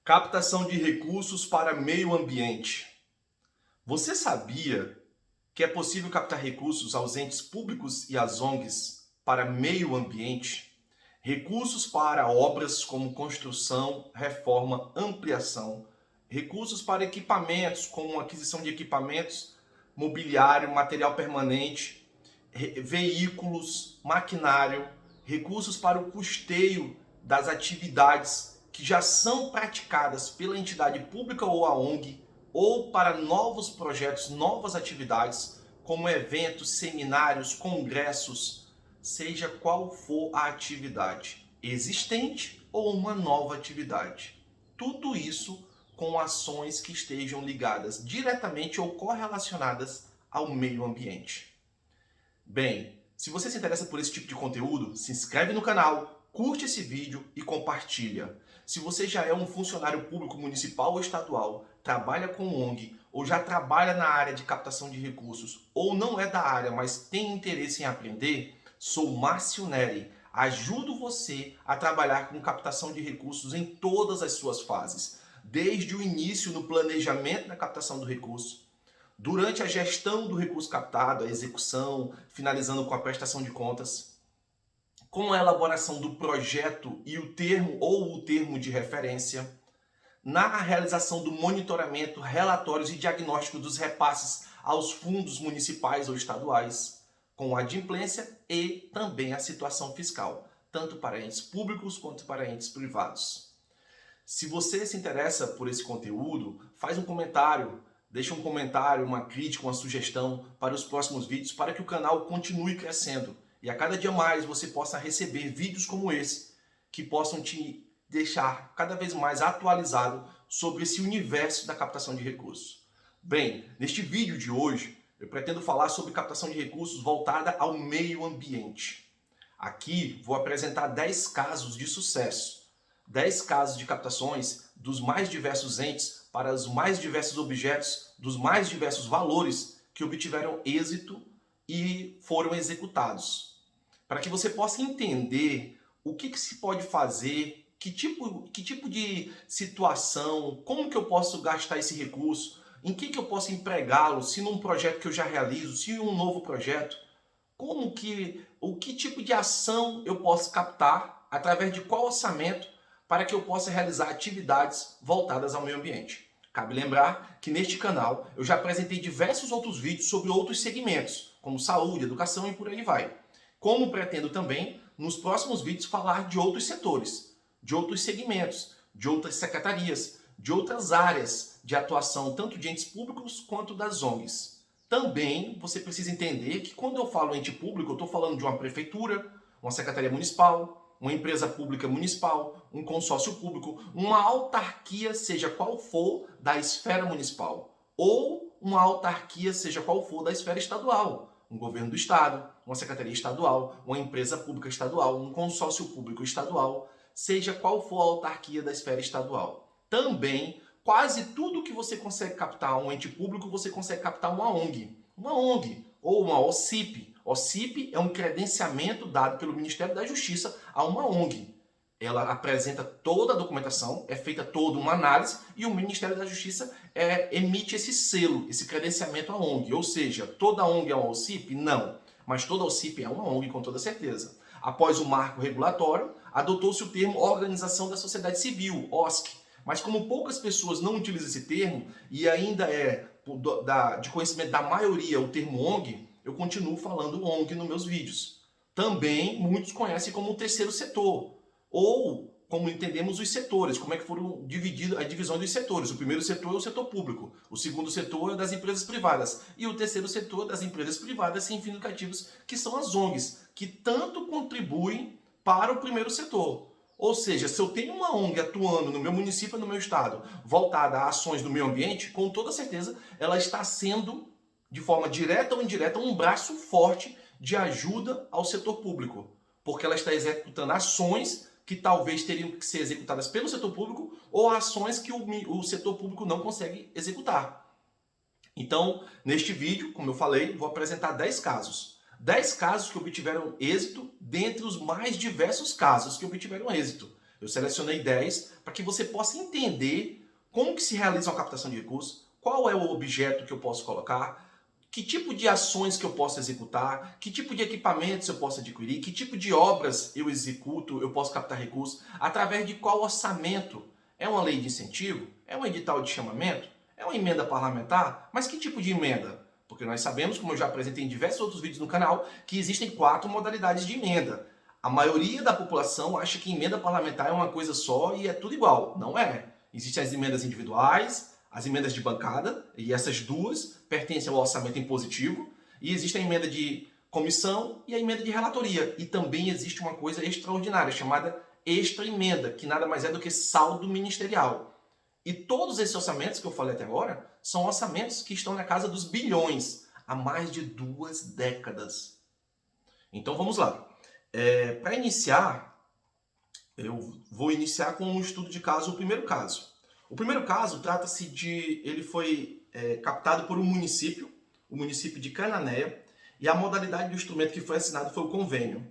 Captação de recursos para meio ambiente. Você sabia que é possível captar recursos aos entes públicos e às ONGs para meio ambiente? Recursos para obras como construção, reforma, ampliação. Recursos para equipamentos, como aquisição de equipamentos, mobiliário, material permanente, veículos, maquinário. Recursos para o custeio das atividades que já são praticadas pela entidade pública ou a ONG, ou para novos projetos, novas atividades, como eventos, seminários, congressos, seja qual for a atividade existente ou uma nova atividade. Tudo isso com ações que estejam ligadas diretamente ou correlacionadas ao meio ambiente. Bem, se você se interessa por esse tipo de conteúdo, se inscreve no canal, curte esse vídeo e compartilha. Se você já é um funcionário público municipal ou estadual, trabalha com ONG ou já trabalha na área de captação de recursos ou não é da área, mas tem interesse em aprender, sou Márcio Neri. Ajudo você a trabalhar com captação de recursos em todas as suas fases, desde o início no planejamento da captação do recurso, durante a gestão do recurso captado, a execução, finalizando com a prestação de contas, com a elaboração do projeto e o termo ou o termo de referência, na realização do monitoramento, relatórios e diagnóstico dos repasses aos fundos municipais ou estaduais, com a adimplência e também a situação fiscal, tanto para entes públicos quanto para entes privados. Se você se interessa por esse conteúdo, faz um comentário, deixa um comentário, uma crítica, uma sugestão para os próximos vídeos, para que o canal continue crescendo e a cada dia mais você possa receber vídeos como esse, que possam te deixar cada vez mais atualizado sobre esse universo da captação de recursos. Bem, neste vídeo de hoje, eu pretendo falar sobre captação de recursos voltada ao meio ambiente. Aqui vou apresentar 10 casos de sucesso, 10 casos de captações dos mais diversos entes para os mais diversos objetos, dos mais diversos valores que obtiveram êxito e foram executados. Para que você possa entender o que se pode fazer, que tipo de situação, como que eu posso gastar esse recurso, em que eu posso empregá-lo, se num projeto que eu já realizo, se em um novo projeto, o que tipo de ação eu posso captar, através de qual orçamento, para que eu possa realizar atividades voltadas ao meio ambiente. Cabe lembrar que neste canal eu já apresentei diversos outros vídeos sobre outros segmentos, como saúde, educação e por aí vai. Como pretendo também, nos próximos vídeos, falar de outros setores, de outros segmentos, de outras secretarias, de outras áreas de atuação, tanto de entes públicos quanto das ONGs. Também você precisa entender que quando eu falo ente público, eu estou falando de uma prefeitura, uma secretaria municipal, uma empresa pública municipal, um consórcio público, uma autarquia, seja qual for, da esfera municipal, ou uma autarquia, seja qual for, da esfera estadual, um governo do estado, uma secretaria estadual, uma empresa pública estadual, um consórcio público estadual, seja qual for a autarquia da esfera estadual. Também, quase tudo que você consegue captar um ente público, você consegue captar uma ONG. Uma ONG ou uma OCIP. OCIP é um credenciamento dado pelo Ministério da Justiça a uma ONG. Ela apresenta toda a documentação, é feita toda uma análise e o Ministério da Justiça emite esse selo, esse credenciamento à ONG. Ou seja, toda ONG é uma OCIP? Não. Mas toda OCIP é uma ONG com toda certeza. Após o marco regulatório, adotou-se o termo Organização da Sociedade Civil, OSC. Mas como poucas pessoas não utilizam esse termo e ainda é de conhecimento da maioria o termo ONG, eu continuo falando ONG nos meus vídeos. Também muitos conhecem como o terceiro setor, ou como entendemos os setores, como é que foram divididos a divisão dos setores. O primeiro setor é o setor público, o segundo setor é das empresas privadas e o terceiro setor é das empresas privadas sem fins lucrativos, que são as ONGs, que tanto contribuem para o primeiro setor. Ou seja, se eu tenho uma ONG atuando no meu município, no meu estado, voltada a ações do meio ambiente, com toda certeza ela está sendo, de forma direta ou indireta, um braço forte de ajuda ao setor público, porque ela está executando ações que talvez teriam que ser executadas pelo setor público ou ações que o setor público não consegue executar. Então, neste vídeo, como eu falei, vou apresentar 10 casos. 10 casos que obtiveram êxito dentre os mais diversos casos que obtiveram êxito. Eu selecionei 10 para que você possa entender como que se realiza uma captação de recursos, qual é o objeto que eu posso colocar, que tipo de ações que eu posso executar, que tipo de equipamentos eu posso adquirir, que tipo de obras eu executo, eu posso captar recursos, através de qual orçamento. É uma lei de incentivo? É um edital de chamamento? É uma emenda parlamentar? Mas que tipo de emenda? Porque nós sabemos, como eu já apresentei em diversos outros vídeos no canal, que existem 4 modalidades de emenda. A maioria da população acha que emenda parlamentar é uma coisa só e é tudo igual. Não é. Existem as emendas individuais, as emendas de bancada, e essas duas pertencem ao orçamento impositivo, e existe a emenda de comissão e a emenda de relatoria. E também existe uma coisa extraordinária, chamada extra-emenda, que nada mais é do que saldo ministerial. E todos esses orçamentos que eu falei até agora são orçamentos que estão na casa dos bilhões, há mais de 2 décadas. Então vamos lá. Para iniciar, eu vou iniciar com um estudo de caso, o primeiro caso. O primeiro caso trata-se de... ele foi captado por um município, o município de Cananéia, e a modalidade do instrumento que foi assinado foi o convênio,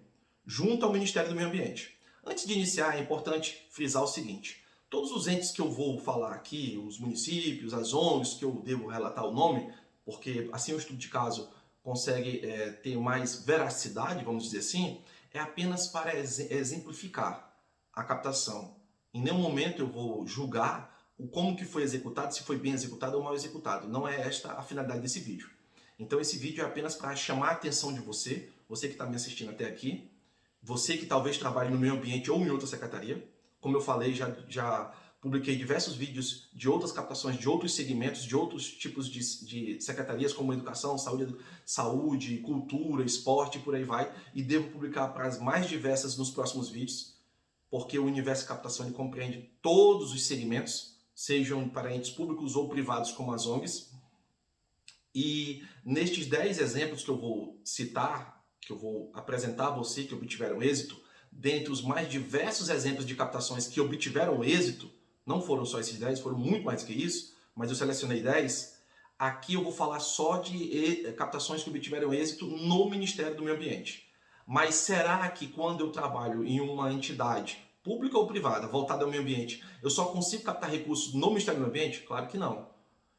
junto ao Ministério do Meio Ambiente. Antes de iniciar, é importante frisar o seguinte: todos os entes que eu vou falar aqui, os municípios, as ONGs, que eu devo relatar o nome, porque assim o estudo de caso consegue ter mais veracidade, vamos dizer assim, é apenas para exemplificar a captação. Em nenhum momento eu vou julgar o como que foi executado, se foi bem executado ou mal executado. Não é esta a finalidade desse vídeo. Então esse vídeo é apenas para chamar a atenção de você, você que está me assistindo até aqui, você que talvez trabalhe no meio ambiente ou em outra secretaria. Como eu falei, já publiquei diversos vídeos de outras captações, de outros segmentos, de outros tipos de secretarias, como educação, saúde, cultura, esporte e por aí vai. E devo publicar para as mais diversas nos próximos vídeos, porque o universo de captação ele compreende todos os segmentos, sejam para entes públicos ou privados como as ONGs. E nestes 10 exemplos que eu vou citar, que eu vou apresentar a você que obtiveram êxito, dentre os mais diversos exemplos de captações que obtiveram êxito, não foram só esses 10, foram muito mais que isso, mas eu selecionei 10, aqui eu vou falar só de captações que obtiveram êxito no Ministério do Meio Ambiente. Mas será que quando eu trabalho em uma entidade, pública ou privada, voltada ao meio ambiente, eu só consigo captar recursos no Ministério do Meio Ambiente? Claro que não.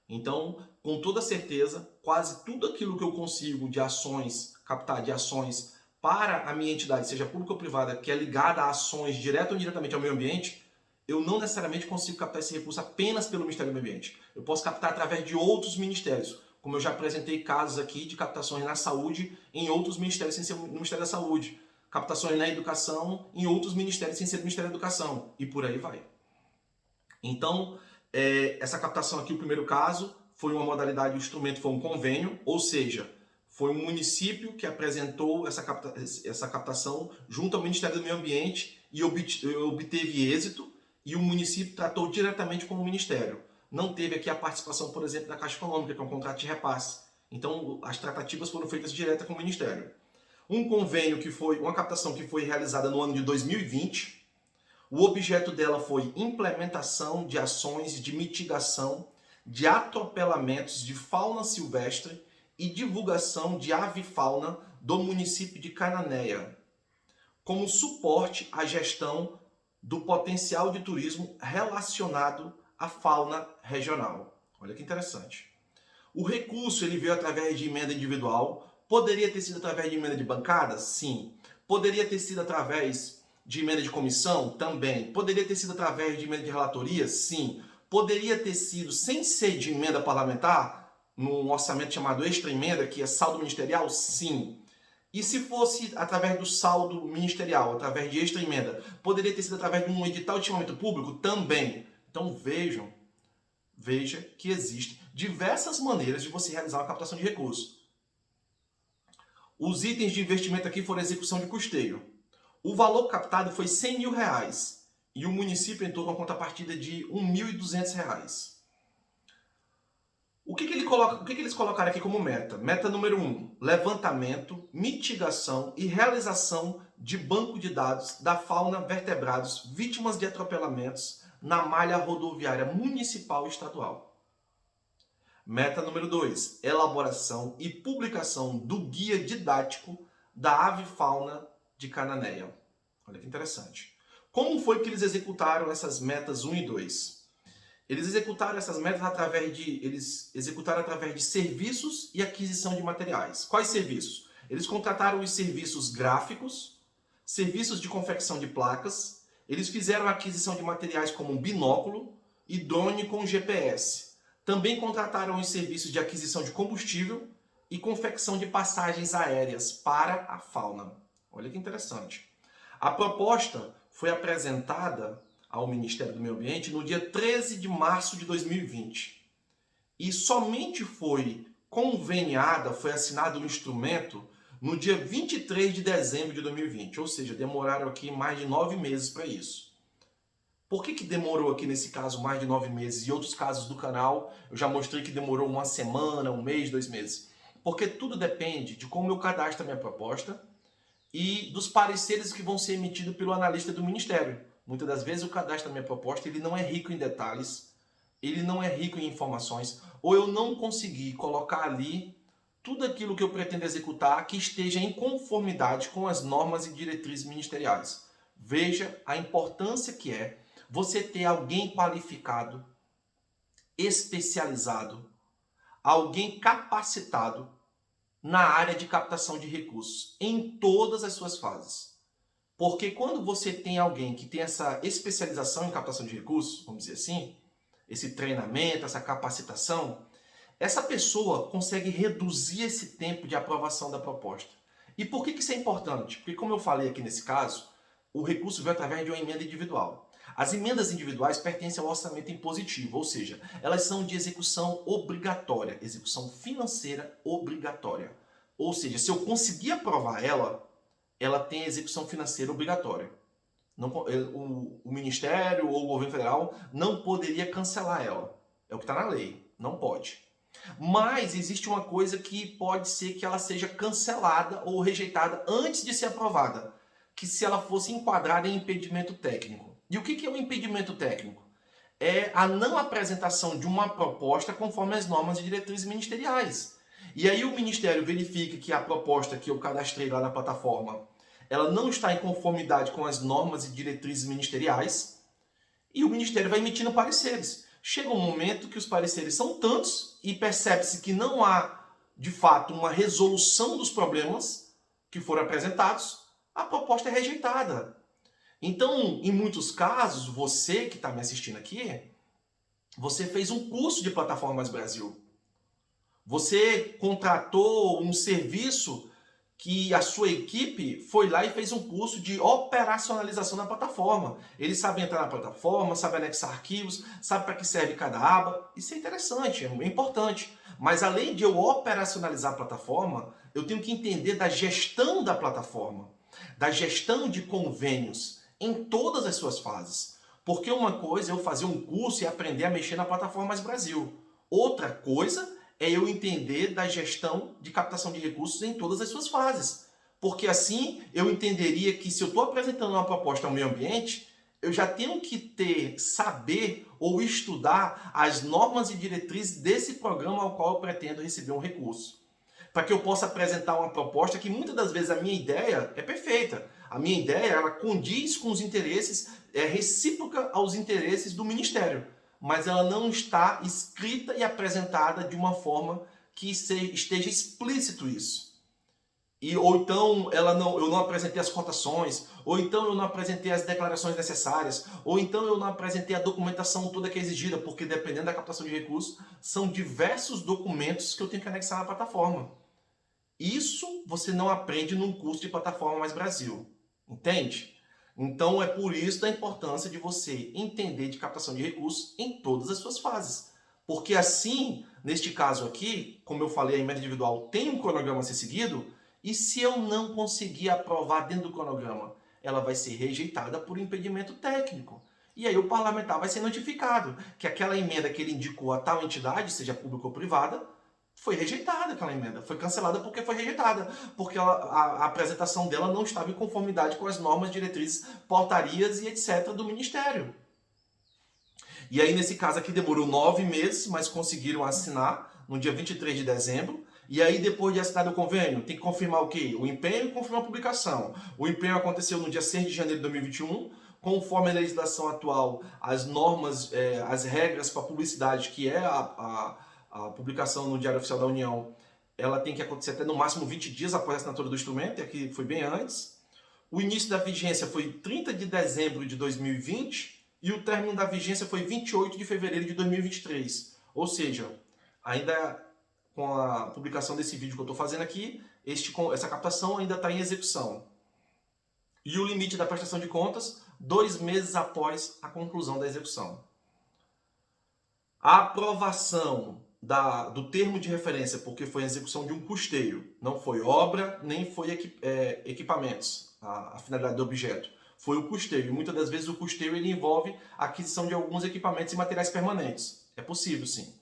Então, com toda certeza, quase tudo aquilo que eu consigo de ações, captar de ações para a minha entidade, seja pública ou privada, que é ligada a ações direto ou indiretamente ao meio ambiente, eu não necessariamente consigo captar esse recurso apenas pelo Ministério do Meio Ambiente. Eu posso captar através de outros ministérios, como eu já apresentei casos aqui de captações na saúde em outros ministérios sem ser o Ministério da Saúde, captações na educação em outros ministérios sem ser o Ministério da Educação, e por aí vai. Então, essa captação aqui, o primeiro caso, foi uma modalidade, o instrumento foi um convênio, ou seja, foi um município que apresentou essa captação junto ao Ministério do Meio Ambiente e obteve êxito, e o município tratou diretamente com o Ministério. Não teve aqui a participação, por exemplo, da Caixa Econômica, que é um contrato de repasse. Então, as tratativas foram feitas direto com o Ministério. Um convênio que foi, uma captação que foi realizada no ano de 2020, o objeto dela foi implementação de ações de mitigação de atropelamentos de fauna silvestre e divulgação de avifauna do município de Cananéia, como suporte à gestão do potencial de turismo relacionado à fauna regional. Olha que interessante. O recurso ele veio através de emenda individual, poderia ter sido através de emenda de bancada? Sim. Poderia ter sido através de emenda de comissão? Também. Poderia ter sido através de emenda de relatoria? Sim. Poderia ter sido sem ser de emenda parlamentar, num orçamento chamado extra-emenda, que é saldo ministerial? Sim. E se fosse através do saldo ministerial, através de extra-emenda, poderia ter sido através de um edital de chamamento público? Também. Então veja que existem diversas maneiras de você realizar uma captação de recursos. Os itens de investimento aqui foram execução de custeio. O valor captado foi R$100 mil e o município entrou com a contrapartida de R$1.200. O que eles colocaram aqui como meta? Meta número 1, levantamento, mitigação e realização de banco de dados da fauna vertebrados vítimas de atropelamentos na malha rodoviária municipal e estadual. Meta número 2, elaboração e publicação do guia didático da avifauna de Cananéia. Olha que interessante. Como foi que eles executaram essas metas 1 e 2? Eles executaram essas metas através de serviços e aquisição de materiais. Quais serviços? Eles contrataram os serviços gráficos, serviços de confecção de placas, eles fizeram a aquisição de materiais como um binóculo e drone com GPS. Também contrataram os serviços de aquisição de combustível e confecção de passagens aéreas para a fauna. Olha que interessante. A proposta foi apresentada ao Ministério do Meio Ambiente no dia 13 de março de 2020. E somente foi conveniada, foi assinado um instrumento no dia 23 de dezembro de 2020. Ou seja, demoraram aqui mais de 9 meses para isso. Por que demorou aqui nesse caso mais de 9 meses? E outros casos do canal eu já mostrei que demorou uma semana, um mês, 2 meses. Porque tudo depende de como eu cadastro a minha proposta e dos pareceres que vão ser emitidos pelo analista do Ministério. Muitas das vezes o cadastro da minha proposta ele não é rico em detalhes, ele não é rico em informações, ou eu não consegui colocar ali tudo aquilo que eu pretendo executar que esteja em conformidade com as normas e diretrizes ministeriais. Veja a importância que é você ter alguém qualificado, especializado, alguém capacitado na área de captação de recursos, em todas as suas fases. Porque quando você tem alguém que tem essa especialização em captação de recursos, vamos dizer assim, esse treinamento, essa capacitação, essa pessoa consegue reduzir esse tempo de aprovação da proposta. E por que isso é importante? Porque, como eu falei aqui nesse caso, o recurso veio através de uma emenda individual. As emendas individuais pertencem ao orçamento impositivo, ou seja, elas são de execução obrigatória, execução financeira obrigatória. Ou seja, se eu conseguir aprovar ela tem execução financeira obrigatória. Não, o Ministério ou o governo federal não poderia cancelar ela. É o que está na lei, não pode. Mas existe uma coisa que pode ser que ela seja cancelada ou rejeitada antes de ser aprovada, que se ela fosse enquadrada em impedimento técnico. E o que é o impedimento técnico? É a não apresentação de uma proposta conforme as normas e diretrizes ministeriais. E aí o Ministério verifica que a proposta que eu cadastrei lá na plataforma, ela não está em conformidade com as normas e diretrizes ministeriais, e o Ministério vai emitindo pareceres. Chega um momento que os pareceres são tantos e percebe-se que não há, de fato, uma resolução dos problemas que foram apresentados, a proposta é rejeitada. Então, em muitos casos, você que está me assistindo aqui, você fez um curso de Plataformas Brasil. Você contratou um serviço que a sua equipe foi lá e fez um curso de operacionalização da plataforma. Eles sabem entrar na plataforma, sabem anexar arquivos, sabem para que serve cada aba. Isso é interessante, é importante. Mas além de eu operacionalizar a plataforma, eu tenho que entender da gestão da plataforma, da gestão de convênios em todas as suas fases. Porque uma coisa é eu fazer um curso e aprender a mexer na Plataformas Brasil. Outra coisa é eu entender da gestão de captação de recursos em todas as suas fases. Porque assim eu entenderia que se eu estou apresentando uma proposta ao meio ambiente, eu já tenho que saber ou estudar as normas e diretrizes desse programa ao qual eu pretendo receber um recurso. Para que eu possa apresentar uma proposta que muitas das vezes a minha ideia é perfeita. A minha ideia ela condiz com os interesses, é recíproca aos interesses do Ministério. Mas ela não está escrita e apresentada de uma forma que esteja explícito isso. Ou então eu não apresentei as cotações, ou então eu não apresentei as declarações necessárias, ou então eu não apresentei a documentação toda que é exigida, porque dependendo da captação de recursos, são diversos documentos que eu tenho que anexar na plataforma. Isso você não aprende num curso de Plataforma Mais Brasil, entende? Então é por isso da importância de você entender de captação de recursos em todas as suas fases. Porque assim, neste caso aqui, como eu falei, a emenda individual tem um cronograma a ser seguido, e se eu não conseguir aprovar dentro do cronograma, ela vai ser rejeitada por impedimento técnico. E aí o parlamentar vai ser notificado que aquela emenda que ele indicou a tal entidade, seja pública ou privada, foi rejeitada aquela emenda, foi cancelada porque foi rejeitada, porque a apresentação dela não estava em conformidade com as normas, diretrizes, portarias e etc. do Ministério. E aí nesse caso aqui demorou 9 meses, mas conseguiram assinar no dia 23 de dezembro, e aí depois de assinar o convênio, tem que confirmar o quê? O empenho e confirmar a publicação. O empenho aconteceu no dia 6 de janeiro de 2021, conforme a legislação atual, as normas, as regras para publicidade, que é a publicação no Diário Oficial da União, ela tem que acontecer até no máximo 20 dias após a assinatura do instrumento, e aqui foi bem antes. O início da vigência foi 30 de dezembro de 2020 e o término da vigência foi 28 de fevereiro de 2023. Ou seja, ainda com a publicação desse vídeo que eu estou fazendo aqui, essa captação ainda está em execução. E o limite da prestação de contas, 2 meses após a conclusão da execução. A aprovação do termo de referência, porque foi a execução de um custeio, não foi obra, nem foi equipamentos, a finalidade do objeto. Foi o custeio. E muitas das vezes o custeio ele envolve a aquisição de alguns equipamentos e materiais permanentes. É possível, sim.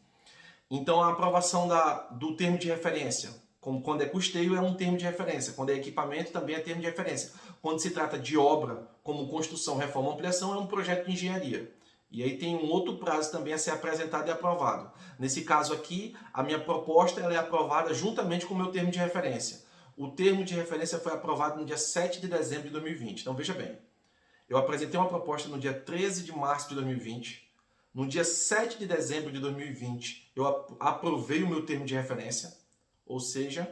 Então, a aprovação do termo de referência, como quando é custeio, é um termo de referência. Quando é equipamento, também é termo de referência. Quando se trata de obra, como construção, reforma, ampliação, é um projeto de engenharia. E aí tem um outro prazo também a ser apresentado e aprovado. Nesse caso aqui, a minha proposta ela é aprovada juntamente com o meu termo de referência. O termo de referência foi aprovado no dia 7 de dezembro de 2020. Então, veja bem. Eu apresentei uma proposta no dia 13 de março de 2020. No dia 7 de dezembro de 2020, eu aprovei o meu termo de referência, ou seja,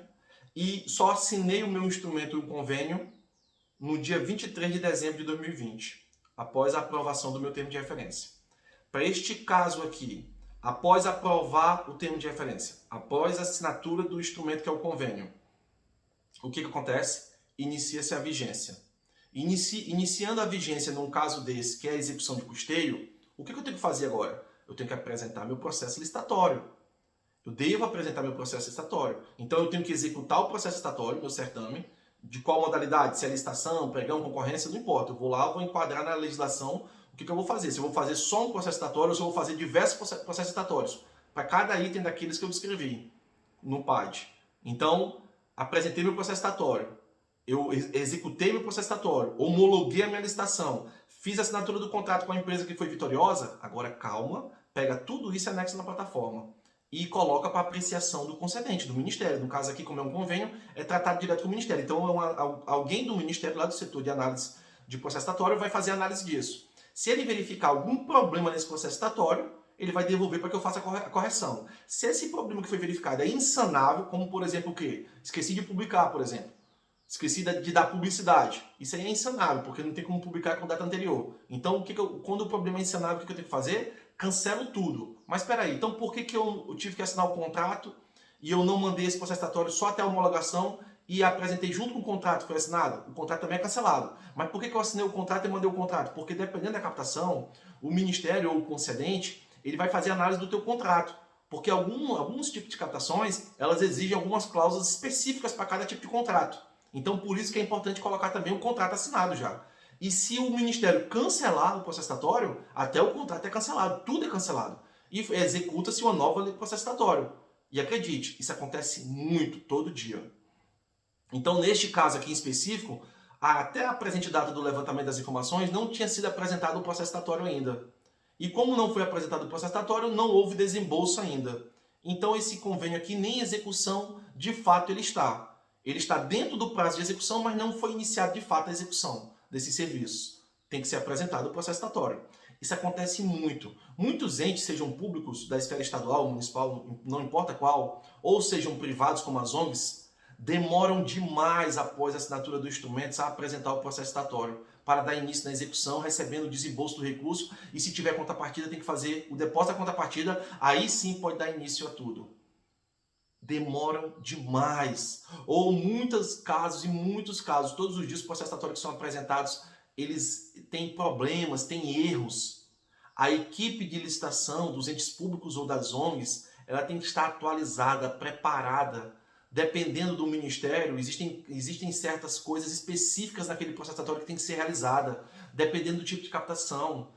e só assinei o meu instrumento e o convênio no dia 23 de dezembro de 2020, após a aprovação do meu termo de referência. Para este caso aqui, após aprovar o termo de referência, após a assinatura do instrumento que é o convênio, o que acontece? Inicia-se a vigência. Iniciando a vigência num caso desse, que é a execução de custeio, o que eu tenho que fazer agora? Eu tenho que apresentar meu processo licitatório. Eu devo apresentar meu processo licitatório. Então eu tenho que executar o processo licitatório, meu certame, de qual modalidade, se é licitação, pregão, concorrência, não importa. Eu vou lá, vou enquadrar na legislação o que eu vou fazer. Se eu vou fazer só um processo licitatório ou se eu vou fazer diversos processos licitatórios, para cada item daqueles que eu descrevi no PAD. Então, apresentei meu processo licitatório. Eu executei meu processo licitatório, homologuei a minha licitação, fiz a assinatura do contrato com a empresa que foi vitoriosa, agora calma, pega tudo isso e anexa na plataforma e coloca para apreciação do concedente, do Ministério. No caso aqui, como é um convênio, é tratado direto com o Ministério. Então, alguém do Ministério, lá do setor de análise de processo licitatório, vai fazer a análise disso. Se ele verificar algum problema nesse processo licitatório, ele vai devolver para que eu faça a correção. Se esse problema que foi verificado é insanável, como por exemplo o quê? Esqueci de publicar, por exemplo. Esqueci de dar publicidade. Isso aí é insanável, porque não tem como publicar com data anterior. Então, quando o problema é insanável, o que eu tenho que fazer? Cancelo tudo. Mas espera aí, então por que eu tive que assinar o contrato e eu não mandei esse processo licitatório só até a homologação e apresentei junto com o contrato que foi assinado? O contrato também é cancelado. Mas por que eu assinei o contrato e mandei o contrato? Porque dependendo da captação, o Ministério ou o concedente, ele vai fazer análise do teu contrato. Porque alguns tipos de captações, elas exigem algumas cláusulas específicas para cada tipo de contrato. Então, por isso que é importante colocar também o contrato assinado já. E se o Ministério cancelar o processo licitatório, até o contrato é cancelado, tudo é cancelado. E executa-se uma nova lei de processo licitatório. E acredite, isso acontece muito, todo dia. Então, neste caso aqui em específico, até a presente data do levantamento das informações, não tinha sido apresentado o processo licitatório ainda. E como não foi apresentado o processo licitatório, não houve desembolso ainda. Então, esse convênio aqui, nem em execução, de fato, ele está. Ele está dentro do prazo de execução, mas não foi iniciado de fato a execução desse serviço. Tem que ser apresentado o processo licitatório. Isso acontece muito. Muitos entes, sejam públicos da esfera estadual, municipal, não importa qual, ou sejam privados como as ONGs, demoram demais após a assinatura do instrumento a apresentar o processo licitatório para dar início na execução, recebendo o desembolso do recurso, e se tiver contrapartida tem que fazer o depósito da contrapartida, aí sim pode dar início a tudo. Demoram demais. Ou em muitos casos, todos os dias os processos licitatórios que são apresentados, eles têm problemas, têm erros. A equipe de licitação dos entes públicos ou das ONGs, ela tem que estar atualizada, preparada. Dependendo do ministério, existem certas coisas específicas naquele processo licitatório que tem que ser realizada. Dependendo do tipo de captação.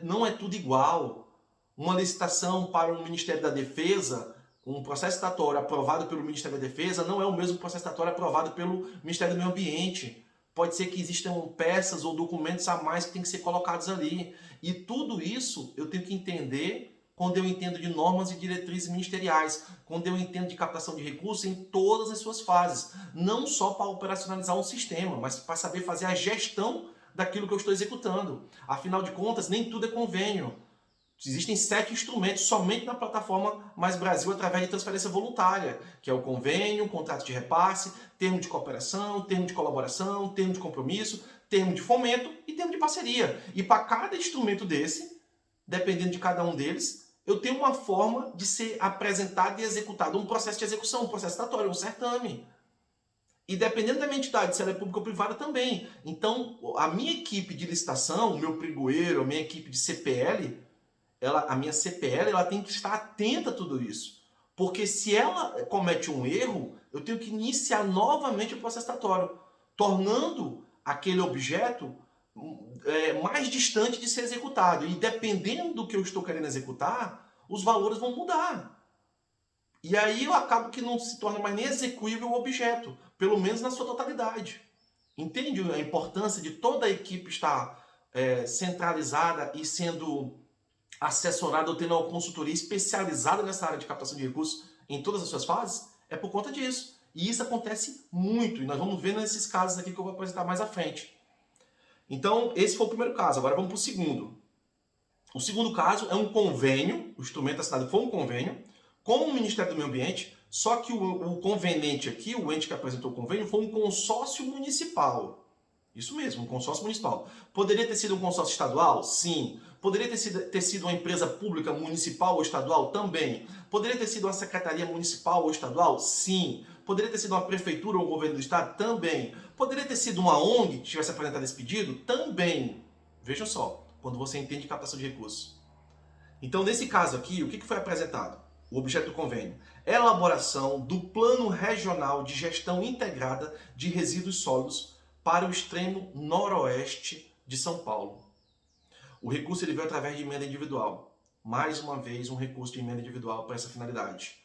Não é tudo igual. Uma licitação para o Ministério da Defesa, um processo licitatório aprovado pelo Ministério da Defesa não é o mesmo processo licitatório aprovado pelo Ministério do Meio Ambiente. Pode ser que existam peças ou documentos a mais que têm que ser colocados ali. E tudo isso eu tenho que entender quando eu entendo de normas e diretrizes ministeriais, quando eu entendo de captação de recursos em todas as suas fases. Não só para operacionalizar um sistema, mas para saber fazer a gestão daquilo que eu estou executando. Afinal de contas, nem tudo é convênio. Existem 7 instrumentos somente na plataforma Mais Brasil através de transferência voluntária, que é o convênio, contrato de repasse, termo de cooperação, termo de colaboração, termo de compromisso, termo de fomento e termo de parceria. E para cada instrumento desse, dependendo de cada um deles, eu tenho uma forma de ser apresentado e executado um processo de execução, um processo estatório, um certame. E dependendo da minha entidade, se ela é pública ou privada também. Então, a minha equipe de licitação, o meu pregoeiro, a minha equipe de CPL, a minha CPL ela tem que estar atenta a tudo isso. Porque se ela comete um erro, eu tenho que iniciar novamente o processo estatório, tornando aquele objeto mais distante de ser executado. E dependendo do que eu estou querendo executar, os valores vão mudar. E aí eu acabo que não se torna mais nem execuível o objeto, pelo menos na sua totalidade. Entende a importância de toda a equipe estar centralizada e sendo assessorada ou tendo uma consultoria especializada nessa área de captação de recursos em todas as suas fases? É por conta disso. E isso acontece muito, e nós vamos ver nesses casos aqui que eu vou apresentar mais à frente. Então, esse foi o primeiro caso. Agora vamos para o segundo. O segundo caso é um convênio, o instrumento assinado foi um convênio, com o Ministério do Meio Ambiente, só que o conveniente aqui, o ente que apresentou o convênio, foi um consórcio municipal. Isso mesmo, um consórcio municipal. Poderia ter sido um consórcio estadual? Sim. Poderia ter sido uma empresa pública municipal ou estadual? Também. Poderia ter sido uma secretaria municipal ou estadual? Sim. Poderia ter sido uma prefeitura ou um governo do estado? Também. Poderia ter sido uma ONG que tivesse apresentado esse pedido? Também. Vejam só, quando você entende captação de recursos. Então, nesse caso aqui, o que foi apresentado? O objeto do convênio. Elaboração do Plano Regional de Gestão Integrada de Resíduos Sólidos para o extremo noroeste de São Paulo. O recurso ele veio através de emenda individual. Mais uma vez, um recurso de emenda individual para essa finalidade.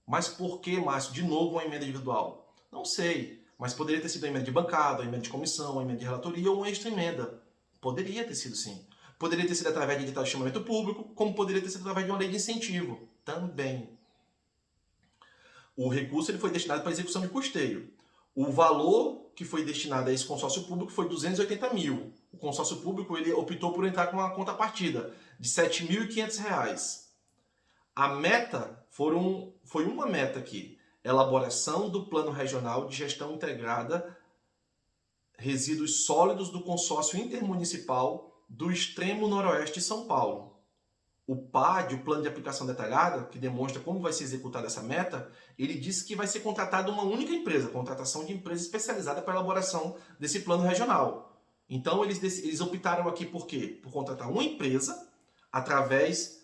Mas por que, Márcio, de novo uma emenda individual? Não sei, mas poderia ter sido uma emenda de bancada, uma emenda de comissão, uma emenda de relatoria ou uma extra emenda. Poderia ter sido sim. Poderia ter sido através de edital de chamamento público, como poderia ter sido através de uma lei de incentivo. Também. O recurso ele foi destinado para execução de custeio. O valor que foi destinado a esse consórcio público foi 280 mil. O consórcio público ele optou por entrar com uma contrapartida de R$ 7.500. A meta foi uma meta aqui. Elaboração do Plano Regional de Gestão Integrada Resíduos Sólidos do Consórcio Intermunicipal do Extremo Noroeste de São Paulo. O PAD, o Plano de Aplicação Detalhada, que demonstra como vai ser executada essa meta, ele disse que vai ser contratada uma única empresa, contratação de empresa especializada para a elaboração desse plano regional. Então eles optaram aqui por quê? Por contratar uma empresa através...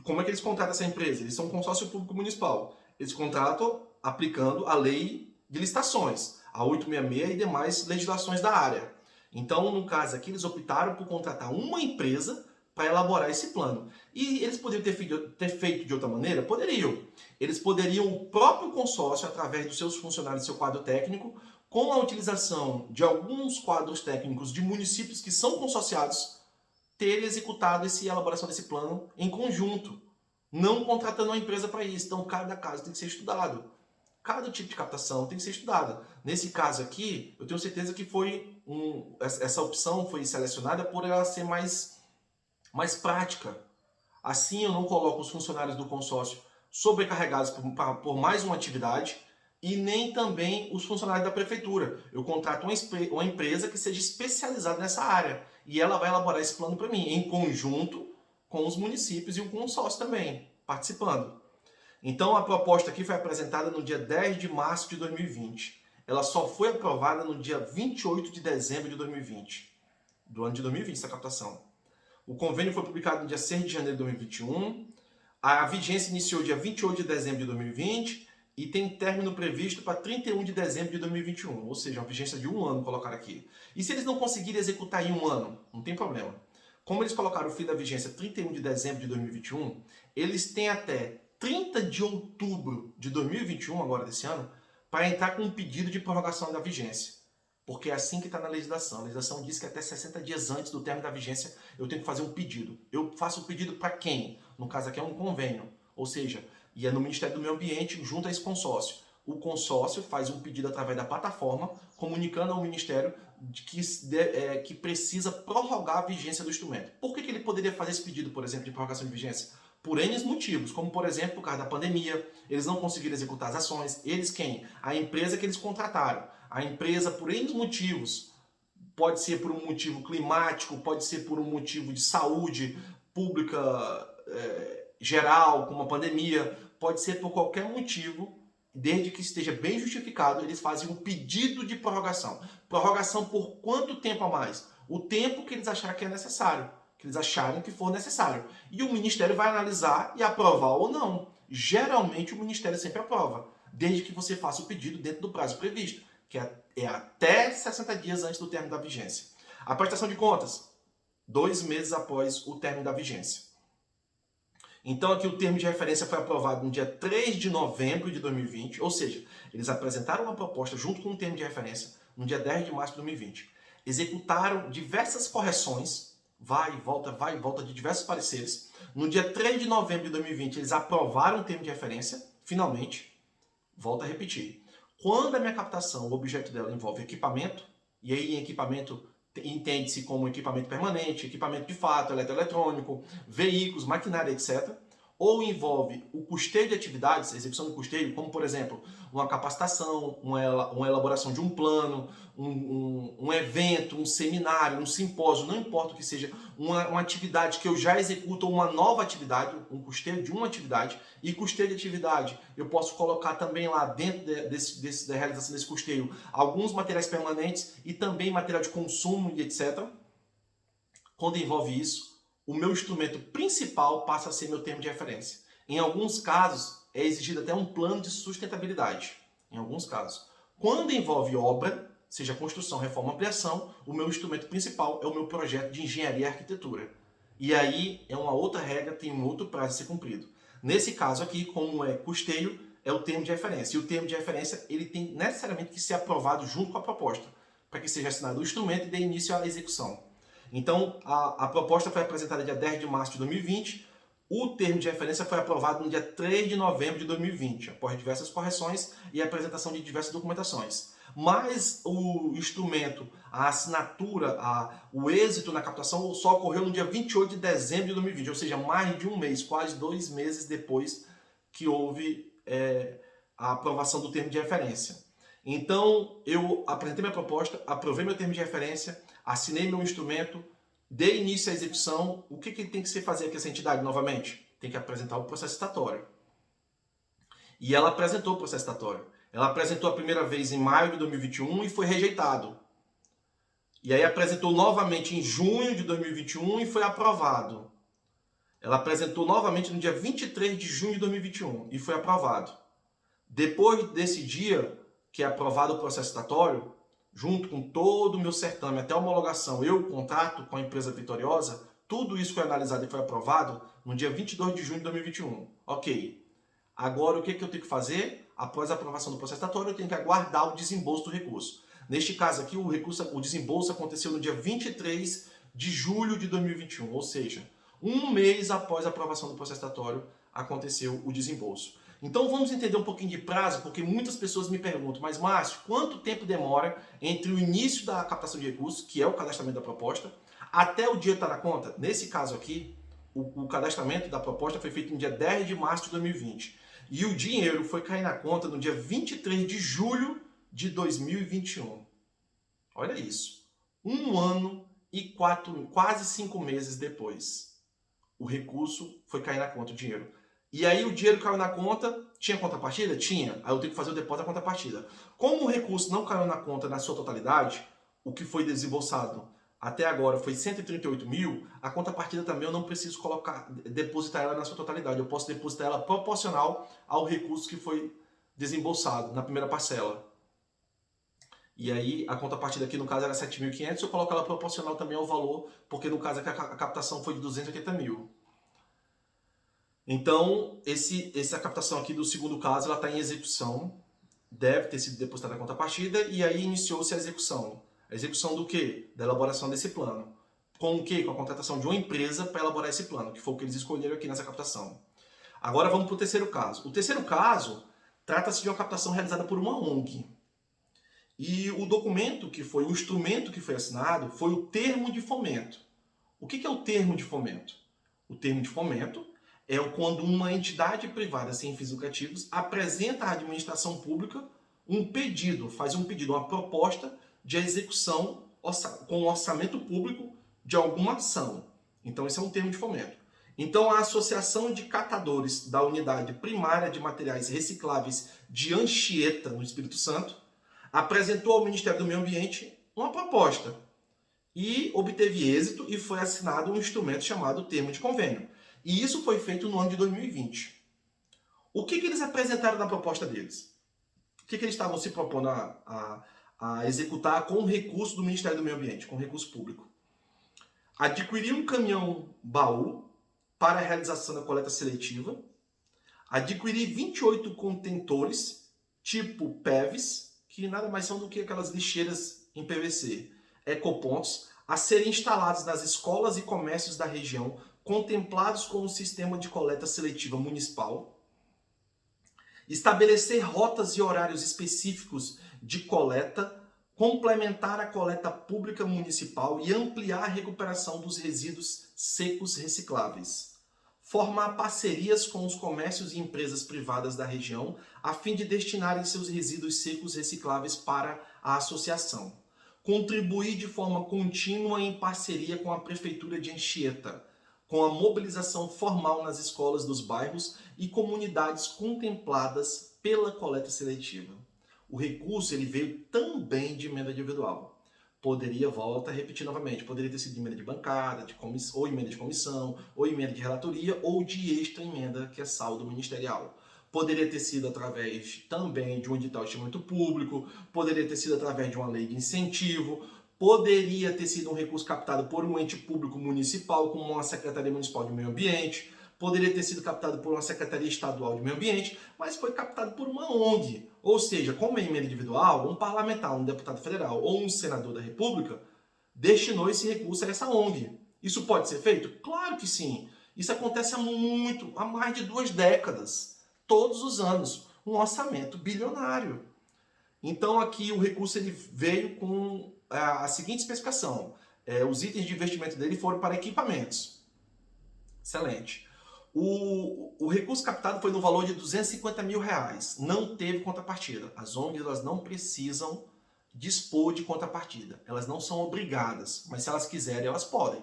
Como é que eles contratam essa empresa? Eles são um consórcio público municipal. Eles contratam aplicando a lei de licitações, a 866 e demais legislações da área. Então, no caso aqui, eles optaram por contratar uma empresa para elaborar esse plano. E eles poderiam ter feito de outra maneira? Poderiam. Eles poderiam, o próprio consórcio, através dos seus funcionários, do seu quadro técnico, com a utilização de alguns quadros técnicos de municípios que são consorciados, ter executado essa elaboração desse plano em conjunto, não contratando uma empresa para isso. Então, cada caso tem que ser estudado. Cada tipo de captação tem que ser estudada. Nesse caso aqui, eu tenho certeza que essa opção foi selecionada por ela ser mais prática. Assim, eu não coloco os funcionários do consórcio sobrecarregados por mais uma atividade e nem também os funcionários da prefeitura. Eu contrato uma empresa que seja especializada nessa área e ela vai elaborar esse plano para mim, em conjunto com os municípios e o consórcio também, participando. Então, a proposta aqui foi apresentada no dia 10 de março de 2020. Ela só foi aprovada no dia 28 de dezembro de 2020, do ano de 2020, essa captação. O convênio foi publicado no dia 6 de janeiro de 2021. A vigência iniciou dia 28 de dezembro de 2020 e tem término previsto para 31 de dezembro de 2021, ou seja, uma vigência de 1 ano colocar aqui. E se eles não conseguirem executar em 1 ano? Não tem problema. Como eles colocaram o fim da vigência 31 de dezembro de 2021, eles têm até 30 de outubro de 2021, agora desse ano, para entrar com um pedido de prorrogação da vigência. Porque é assim que está na legislação. A legislação diz que até 60 dias antes do término da vigência eu tenho que fazer um pedido. Eu faço o pedido para quem? No caso aqui é um convênio. Ou seja, e é no Ministério do Meio Ambiente junto a esse consórcio. o consórcio faz um pedido através da plataforma, comunicando ao Ministério que precisa prorrogar a vigência do instrumento. Por que ele poderia fazer esse pedido, por exemplo, de prorrogação de vigência? Por N motivos, como por exemplo, por causa da pandemia, eles não conseguiram executar as ações. Eles quem? A empresa que eles contrataram. A empresa, por N motivos, pode ser por um motivo climático, pode ser por um motivo de saúde pública geral, como uma pandemia, pode ser por qualquer motivo, desde que esteja bem justificado, eles fazem um pedido de prorrogação. Prorrogação por quanto tempo a mais? O tempo que eles acharem que é necessário, que eles acharem que for necessário. E o Ministério vai analisar e aprovar ou não. Geralmente o Ministério sempre aprova, desde que você faça o pedido dentro do prazo previsto, que é até 60 dias antes do término da vigência. A prestação de contas, 2 meses após o término da vigência. Então aqui o termo de referência foi aprovado no dia 3 de novembro de 2020, ou seja, eles apresentaram uma proposta junto com o termo de referência no dia 10 de março de 2020. Executaram diversas correções, vai e volta de diversos pareceres. No dia 3 de novembro de 2020 eles aprovaram o termo de referência, finalmente. Volto a repetir. Quando a minha captação, o objeto dela envolve equipamento, e aí em equipamento entende-se como equipamento permanente, equipamento de fato, eletroeletrônico, veículos, maquinária, etc. Ou envolve o custeio de atividades, a execução do custeio, como por exemplo, uma capacitação, uma elaboração de um plano, um evento, um seminário, um simpósio, não importa o que seja, uma atividade que eu já executo ou uma nova atividade, um custeio de uma atividade, e custeio de atividade, eu posso colocar também lá dentro da realização desse custeio alguns materiais permanentes e também material de consumo e etc. Quando envolve isso, o meu instrumento principal passa a ser meu termo de referência. Em alguns casos, é exigido até um plano de sustentabilidade. Em alguns casos. Quando envolve obra, seja construção, reforma, ampliação, o meu instrumento principal é o meu projeto de engenharia e arquitetura. E aí é uma outra regra, tem um outro prazo a ser cumprido. Nesse caso aqui, como é custeio, é o termo de referência. E o termo de referência ele tem necessariamente que ser aprovado junto com a proposta, para que seja assinado o instrumento e dê início à execução. Então, a proposta foi apresentada dia 10 de março de 2020, o termo de referência foi aprovado no dia 3 de novembro de 2020, após diversas correções e apresentação de diversas documentações. Mas o instrumento, a assinatura, o êxito na captação só ocorreu no dia 28 de dezembro de 2020, ou seja, mais de um mês, quase 2 meses depois que houve a aprovação do termo de referência. Então, eu apresentei minha proposta, aprovei meu termo de referência, assinei meu instrumento, dei início à execução. O que tem que se fazer aqui essa entidade novamente? Tem que apresentar o processo estatório. E ela apresentou o processo estatório. Ela apresentou a primeira vez em maio de 2021 e foi rejeitado. E aí apresentou novamente em junho de 2021 e foi aprovado. Ela apresentou novamente no dia 23 de junho de 2021 e foi aprovado. Depois desse dia, que é aprovado o processo estatório, junto com todo o meu certame, até a homologação, eu contrato com a empresa vitoriosa, tudo isso foi analisado e foi aprovado no dia 22 de junho de 2021. Ok. Agora, o que eu tenho que fazer? Após a aprovação do processo estatório, eu tenho que aguardar o desembolso do recurso. Neste caso aqui, o desembolso aconteceu no dia 23 de julho de 2021, ou seja, um mês após a aprovação do processo estatório, aconteceu o desembolso. Então vamos entender um pouquinho de prazo, porque muitas pessoas me perguntam, mas Márcio, quanto tempo demora entre o início da captação de recursos, que é o cadastramento da proposta, até o dia estar na conta? Nesse caso aqui, o cadastramento da proposta foi feito no dia 10 de março de 2020. E o dinheiro foi cair na conta no dia 23 de julho de 2021. Olha isso. 1 ano e quase 5 meses depois, o recurso foi cair na conta, o dinheiro. E aí o dinheiro caiu na conta, tinha contrapartida? Tinha. Aí eu tenho que fazer o depósito da contrapartida. Como o recurso não caiu na conta na sua totalidade, o que foi desembolsado até agora foi 138 mil, a contrapartida também eu não preciso depositar ela na sua totalidade. Eu posso depositar ela proporcional ao recurso que foi desembolsado na primeira parcela. E aí a contrapartida aqui no caso era 7.500, eu coloco ela proporcional também ao valor, porque no caso aqui a captação foi de 280 mil. Então, essa captação aqui do segundo caso, ela está em execução, deve ter sido depositada a contrapartida, e aí iniciou-se a execução. A execução do quê? Da elaboração desse plano. Com o quê? Com a contratação de uma empresa para elaborar esse plano, que foi o que eles escolheram aqui nessa captação. Agora vamos para o terceiro caso. O terceiro caso Trata-se de uma captação realizada por uma ONG. E o documento que foi, o instrumento que foi assinado foi o termo de fomento. O que é o termo de fomento? O termo de fomento é quando uma entidade privada sem fins lucrativos apresenta à administração pública um pedido, faz um pedido, uma proposta de execução com o orçamento público de alguma ação. Então, esse é um termo de fomento. Então, a Associação de Catadores da Unidade Primária de Materiais Recicláveis de Anchieta, no Espírito Santo, apresentou ao Ministério do Meio Ambiente uma proposta e obteve êxito e foi assinado um instrumento chamado Termo de Convênio. E isso foi feito no ano de 2020. O que eles apresentaram na proposta deles? O que eles estavam se propondo a executar com o recurso do Ministério do Meio Ambiente, com recurso público? Adquirir um caminhão-baú para a realização da coleta seletiva, adquirir 28 contentores tipo PEVs, que nada mais são do que aquelas lixeiras em PVC, ecopontos, a serem instalados nas escolas e comércios da região, contemplados com o sistema de coleta seletiva municipal, estabelecer rotas e horários específicos de coleta, complementar a coleta pública municipal e ampliar a recuperação dos resíduos secos recicláveis, formar parcerias com os comércios e empresas privadas da região a fim de destinarem seus resíduos secos recicláveis para a associação, contribuir de forma contínua em parceria com a Prefeitura de Anchieta, com a mobilização formal nas escolas dos bairros e comunidades contempladas pela coleta seletiva. O recurso ele veio também de emenda individual. Poderia, volto a repetir novamente, poderia ter sido de emenda de bancada, ou emenda de comissão, ou emenda de relatoria, ou de extra emenda, que é saldo ministerial. Poderia ter sido através também de um edital de estimamento público, poderia ter sido através de uma lei de incentivo, poderia ter sido um recurso captado por um ente público municipal, como uma Secretaria Municipal de Meio Ambiente, poderia ter sido captado por uma Secretaria Estadual de Meio Ambiente, mas foi captado por uma ONG. Ou seja, como é emenda individual, um parlamentar, um deputado federal ou um senador da República destinou esse recurso a essa ONG. Isso pode ser feito? Claro que sim. Isso acontece há mais de 2 décadas, todos os anos, um orçamento bilionário. Então aqui o recurso ele veio com a seguinte especificação. Os itens de investimento dele foram para equipamentos. Excelente. O recurso captado foi no valor de R$250 mil. Não teve contrapartida. As ONGs elas não precisam dispor de contrapartida. Elas não são obrigadas, mas se elas quiserem, elas podem.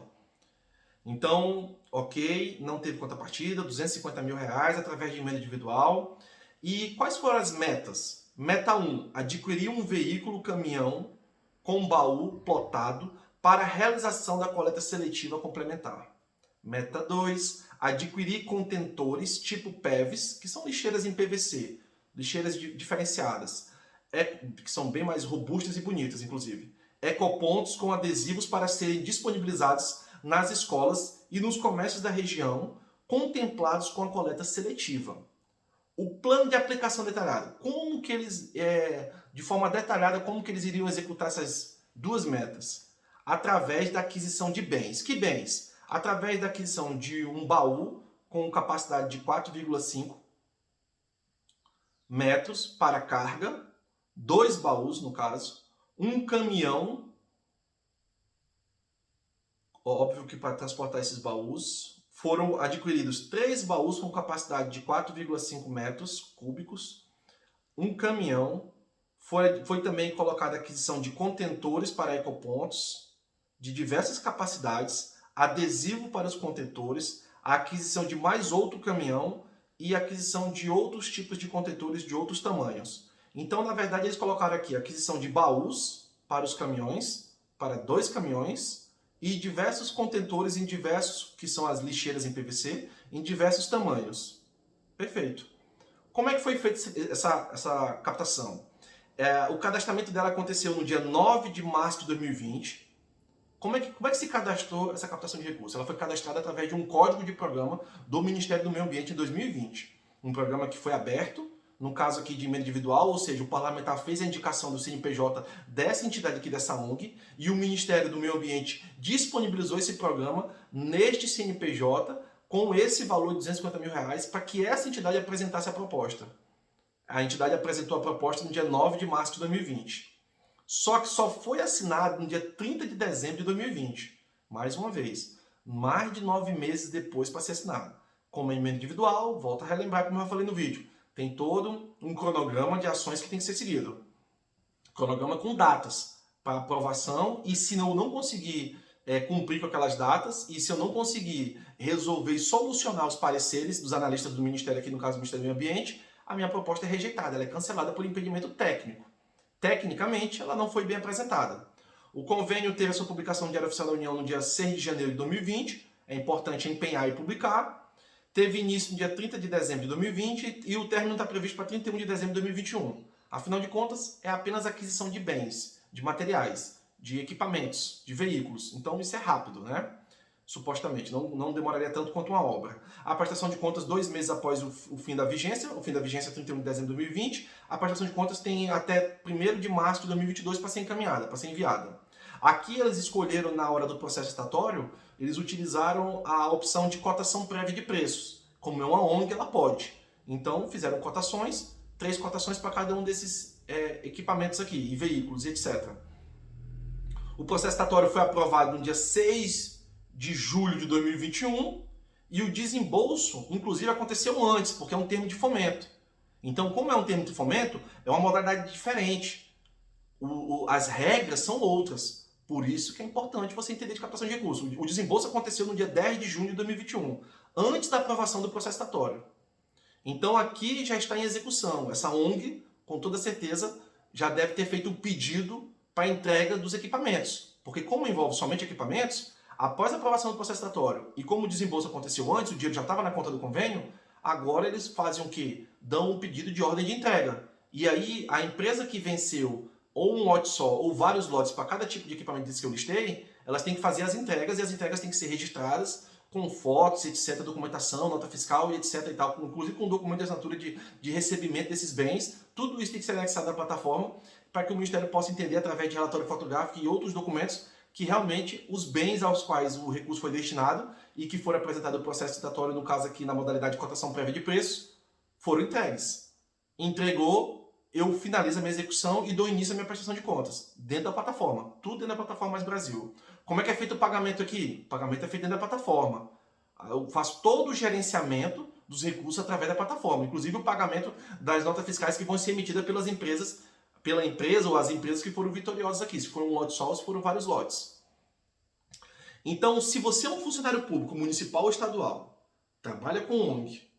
Então, ok, não teve contrapartida, R$250 mil através de emenda individual. E quais foram as metas? Meta 1, adquirir um veículo caminhão com baú plotado para a realização da coleta seletiva complementar. Meta 2, adquirir contentores tipo PEVs, que são lixeiras em PVC, lixeiras diferenciadas, que são bem mais robustas e bonitas, inclusive. Ecopontos com adesivos para serem disponibilizados nas escolas e nos comércios da região, contemplados com a coleta seletiva. O plano de aplicação detalhado. Como que eles, de forma detalhada, como que eles iriam executar essas 2 metas? Através da aquisição de bens. Que bens? Através da aquisição de um baú com capacidade de 4,5 metros para carga, 2 baús no caso, um caminhão, óbvio que para transportar esses baús, foram adquiridos 3 baús com capacidade de 4,5 metros cúbicos, um caminhão, foi também colocada a aquisição de contentores para ecopontos de diversas capacidades, adesivo para os contentores, a aquisição de mais outro caminhão e a aquisição de outros tipos de contentores de outros tamanhos. Então, na verdade, eles colocaram aqui a aquisição de baús para os caminhões, para 2 caminhões, e diversos contentores em diversos, que são as lixeiras em PVC, em diversos tamanhos. Perfeito. Como é que foi feita essa captação? O cadastramento dela aconteceu no dia 9 de março de 2020. Como é que se cadastrou essa captação de recursos? Ela foi cadastrada através de um código de programa do Ministério do Meio Ambiente em 2020. Um programa que foi aberto, no caso aqui de emenda individual, ou seja, o parlamentar fez a indicação do CNPJ dessa entidade aqui, dessa ONG, e o Ministério do Meio Ambiente disponibilizou esse programa neste CNPJ com esse valor de R$250 mil para que essa entidade apresentasse a proposta. A entidade apresentou a proposta no dia 9 de março de 2020. Só que só foi assinado no dia 30 de dezembro de 2020. Mais uma vez, mais de 9 meses depois para ser assinado. Como é emenda individual, volto a relembrar como eu falei no vídeo. Tem todo um cronograma de ações que tem que ser seguido. Cronograma com datas para aprovação, e se eu não conseguir cumprir com aquelas datas, e se eu não conseguir resolver e solucionar os pareceres dos analistas do Ministério, aqui no caso do Ministério do Meio Ambiente, a minha proposta é rejeitada, ela é cancelada por impedimento técnico. Tecnicamente, ela não foi bem apresentada. O convênio teve a sua publicação no Diário Oficial da União no dia 6 de janeiro de 2020, é importante empenhar e publicar. Teve início no dia 30 de dezembro de 2020 e o término está previsto para 31 de dezembro de 2021. Afinal de contas, é apenas aquisição de bens, de materiais, de equipamentos, de veículos. Então isso é rápido, né? Supostamente, não demoraria tanto quanto uma obra. A prestação de contas 2 meses após o fim da vigência, o fim da vigência é 31 de dezembro de 2020, a prestação de contas tem até 1º de março de 2022 para ser encaminhada, para ser enviada. Aqui eles escolheram, na hora do processo estatório, eles utilizaram a opção de cotação prévia de preços. Como é uma ONG, ela pode. Então fizeram cotações, 3 cotações para cada um desses equipamentos aqui, e veículos, e etc. O processo estatório foi aprovado no dia 6 de julho de 2021 e o desembolso, inclusive, aconteceu antes, porque é um termo de fomento. Então, como é um termo de fomento, é uma modalidade diferente. As regras são outras. Por isso que é importante você entender de captação de recursos. O desembolso aconteceu no dia 10 de junho de 2021, antes da aprovação do processo estatório. Então, aqui já está em execução. Essa ONG, com toda certeza, já deve ter feito o pedido para a entrega dos equipamentos. Porque como envolve somente equipamentos, após a aprovação do processo estatório, e como o desembolso aconteceu antes, o dinheiro já estava na conta do convênio, agora eles fazem o quê? Dão um pedido de ordem de entrega. E aí a empresa que venceu ou um lote só, ou vários lotes para cada tipo de equipamento desse que eu listei, elas têm que fazer as entregas, e as entregas têm que ser registradas com fotos, etc., documentação, nota fiscal e etc. e tal, inclusive com documento de assinatura de recebimento desses bens. Tudo isso tem que ser anexado na plataforma para que o Ministério possa entender, através de relatório fotográfico e outros documentos, que realmente os bens aos quais o recurso foi destinado e que foram apresentado no processo citatório, no caso aqui na modalidade de cotação prévia de preço, foram entregues. Entregou, eu finalizo a minha execução e dou início à minha prestação de contas, dentro da plataforma. Tudo dentro da plataforma Mais Brasil. Como é que é feito o pagamento aqui? O pagamento é feito dentro da plataforma. Eu faço todo o gerenciamento dos recursos através da plataforma, inclusive o pagamento das notas fiscais que vão ser emitidas pelas empresas, pela empresa ou as empresas que foram vitoriosas aqui, se for um lote só ou se foram vários lotes. Então, se você é um funcionário público, municipal ou estadual, trabalha com ONG,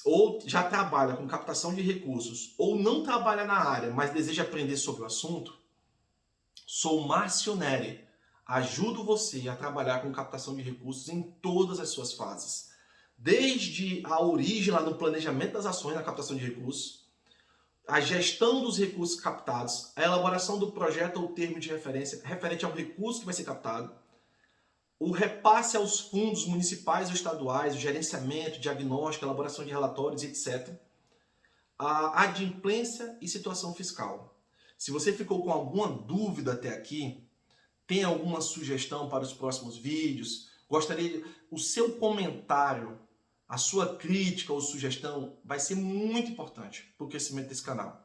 ou já trabalha com captação de recursos, ou não trabalha na área, mas deseja aprender sobre o assunto, sou Márcio Neri. Ajudo você a trabalhar com captação de recursos em todas as suas fases. Desde a origem lá no planejamento das ações na captação de recursos, a gestão dos recursos captados, a elaboração do projeto ou termo de referência referente ao recurso que vai ser captado, o repasse aos fundos municipais ou estaduais, o gerenciamento, diagnóstico, elaboração de relatórios, etc. A adimplência e situação fiscal. Se você ficou com alguma dúvida até aqui, tem alguma sugestão para os próximos vídeos, o seu comentário, a sua crítica ou sugestão vai ser muito importante para o crescimento desse canal.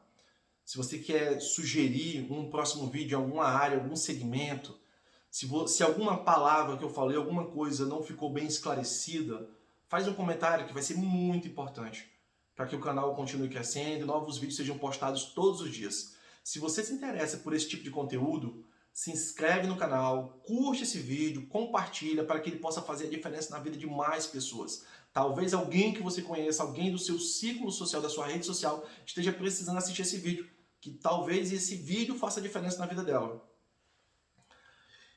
Se você quer sugerir um próximo vídeo em alguma área, algum segmento, se alguma palavra que eu falei, alguma coisa não ficou bem esclarecida, faz um comentário que vai ser muito importante para que o canal continue crescendo e novos vídeos sejam postados todos os dias. Se você se interessa por esse tipo de conteúdo, se inscreve no canal, curte esse vídeo, compartilha para que ele possa fazer a diferença na vida de mais pessoas. Talvez alguém que você conheça, alguém do seu círculo social, da sua rede social, esteja precisando assistir esse vídeo, que talvez esse vídeo faça a diferença na vida dela.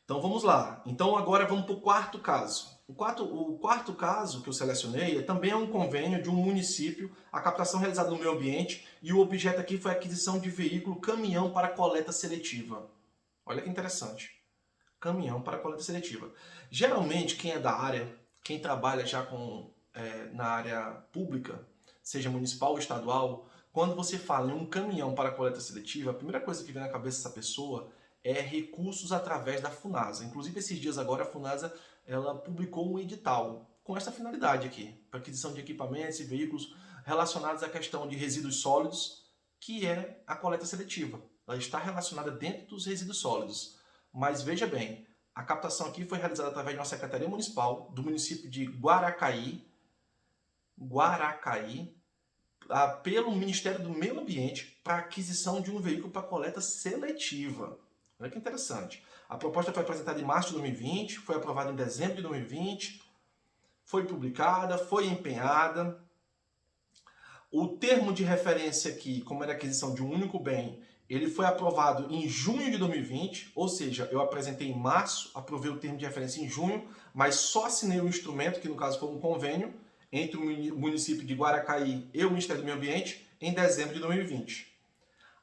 Então vamos lá. Então agora vamos para o quarto caso. O quarto caso que eu selecionei também é um convênio de um município, a captação realizada no meio ambiente, e o objeto aqui foi a aquisição de veículo caminhão para coleta seletiva. Olha que interessante. Caminhão para coleta seletiva. Geralmente quem é da área, quem trabalha já na área pública, seja municipal ou estadual, quando você fala em um caminhão para coleta seletiva, a primeira coisa que vem na cabeça dessa pessoa é recursos através da Funasa. Inclusive, esses dias agora, a Funasa ela publicou um edital com essa finalidade aqui, para aquisição de equipamentos e veículos relacionados à questão de resíduos sólidos, que é a coleta seletiva. Ela está relacionada dentro dos resíduos sólidos. Mas veja bem, a captação aqui foi realizada através de uma secretaria municipal do município de Guaracaí, pelo Ministério do Meio Ambiente para aquisição de um veículo para coleta seletiva. Olha que interessante. A proposta foi apresentada em março de 2020, foi aprovada em dezembro de 2020, foi publicada, foi empenhada. O termo de referência aqui, como era a aquisição de um único bem, ele foi aprovado em junho de 2020, ou seja, eu apresentei em março, aprovei o termo de referência em junho, mas só assinei o instrumento, que no caso foi um convênio, entre o município de Guaracaí e o Ministério do Meio Ambiente, em dezembro de 2020.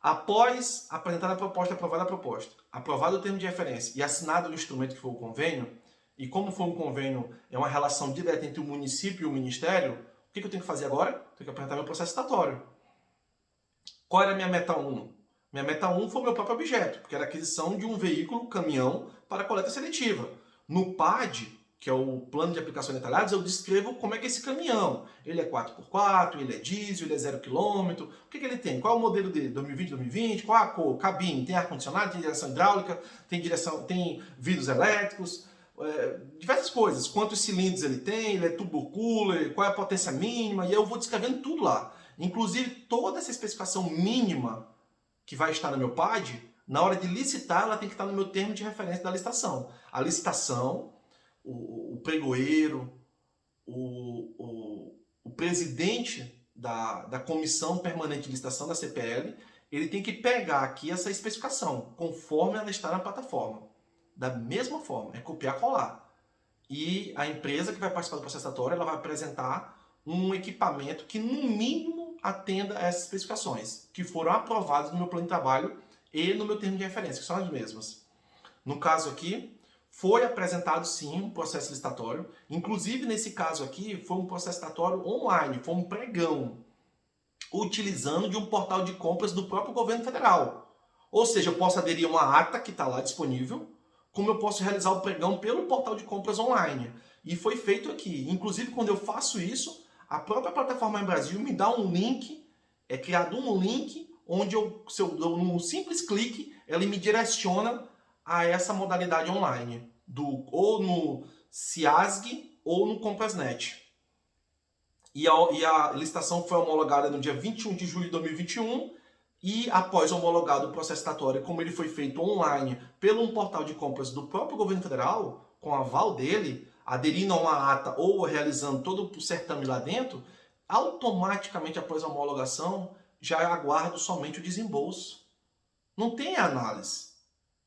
Após apresentada a proposta, aprovado o termo de referência e assinado o instrumento que foi o convênio, e como foi um convênio, é uma relação direta entre o município e o Ministério, o que eu tenho que fazer agora? Tenho que apresentar meu processo licitatório. Qual era a minha meta 1? Minha meta 1 foi o meu próprio objeto, porque era a aquisição de um veículo, caminhão, para coleta seletiva. No PAD, que é o Plano de Aplicações Detalhadas, eu descrevo como é que é esse caminhão. Ele é 4x4, ele é diesel, ele é 0 km. O que ele tem? Qual é o modelo dele? 2020, 2020? Qual a cor? Cabine? Tem ar-condicionado? Tem direção hidráulica? Tem vidros elétricos? Diversas coisas. Quantos cilindros ele tem? Ele é turbo cooler? Qual é a potência mínima? E eu vou descrevendo tudo lá. Inclusive, toda essa especificação mínima que vai estar no meu PAD, na hora de licitar, ela tem que estar no meu termo de referência da licitação. A licitação, o pregoeiro, o presidente da Comissão Permanente de Licitação da CPL, ele tem que pegar aqui essa especificação, conforme ela está na plataforma. Da mesma forma, é copiar e colar. E a empresa que vai participar do processo licitatório, ela vai apresentar um equipamento que, no mínimo, atenda a essas especificações, que foram aprovadas no meu plano de trabalho e no meu termo de referência, que são as mesmas. No caso aqui, foi apresentado sim um processo licitatório. Inclusive, nesse caso aqui, foi um processo licitatório online, foi um pregão, utilizando de um portal de compras do próprio governo federal. Ou seja, eu posso aderir a uma ata que está lá disponível, como eu posso realizar o pregão pelo portal de compras online. E foi feito aqui. Inclusive, quando eu faço isso, a própria plataforma em Brasil me dá um link, é criado um link, onde se eu dou um simples clique, ele me direciona a essa modalidade online, ou no CIASG ou no Comprasnet. E a licitação foi homologada no dia 21 de julho de 2021 e após homologado o processo licitatório, como ele foi feito online pelo um portal de compras do próprio governo federal, com aval dele, aderindo a uma ata ou realizando todo o certame lá dentro, automaticamente após a homologação, já aguardo somente o desembolso. Não tem análise.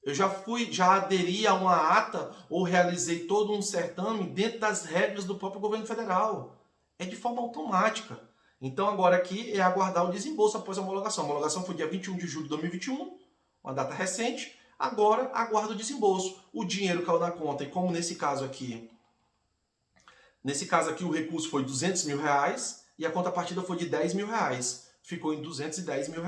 Eu já aderi a uma ata ou realizei todo um certame dentro das regras do próprio governo federal. É de forma automática. Então agora aqui é aguardar o desembolso após a homologação. A homologação foi dia 21 de julho de 2021, uma data recente. Agora aguardo o desembolso. O dinheiro caiu na conta e como nesse caso aqui o recurso foi R$200 mil e a contrapartida foi de R$10 mil. Ficou em R$210 mil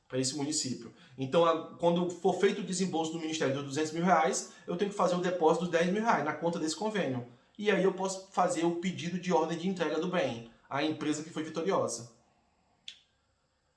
para esse município. Então, quando for feito o desembolso do Ministério dos R$200 mil, eu tenho que fazer o depósito dos R$10 mil na conta desse convênio. E aí eu posso fazer o pedido de ordem de entrega do bem à empresa que foi vitoriosa.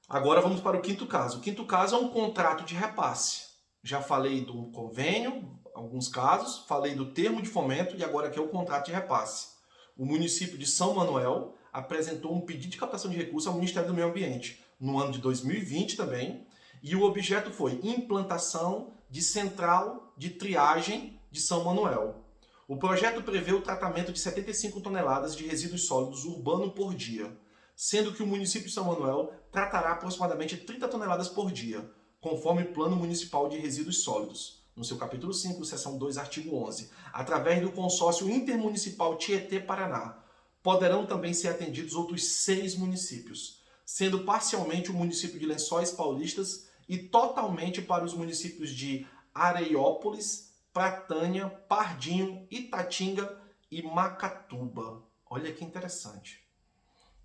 Agora vamos para o quinto caso. O quinto caso é um contrato de repasse. Já falei do convênio, alguns casos, falei do termo de fomento e agora aqui é o contrato de repasse. O município de São Manuel apresentou um pedido de captação de recursos ao Ministério do Meio Ambiente, no ano de 2020 também, e o objeto foi implantação de central de triagem de São Manuel. O projeto prevê o tratamento de 75 toneladas de resíduos sólidos urbanos por dia, sendo que o município de São Manuel tratará aproximadamente 30 toneladas por dia, conforme o Plano Municipal de Resíduos Sólidos, no seu capítulo 5, seção 2, artigo 11, através do consórcio intermunicipal Tietê-Paraná. Poderão também ser atendidos outros 6 municípios, sendo parcialmente o município de Lençóis Paulistas e totalmente para os municípios de Areiópolis, Pratânia, Pardinho, Itatinga e Macatuba. Olha que interessante.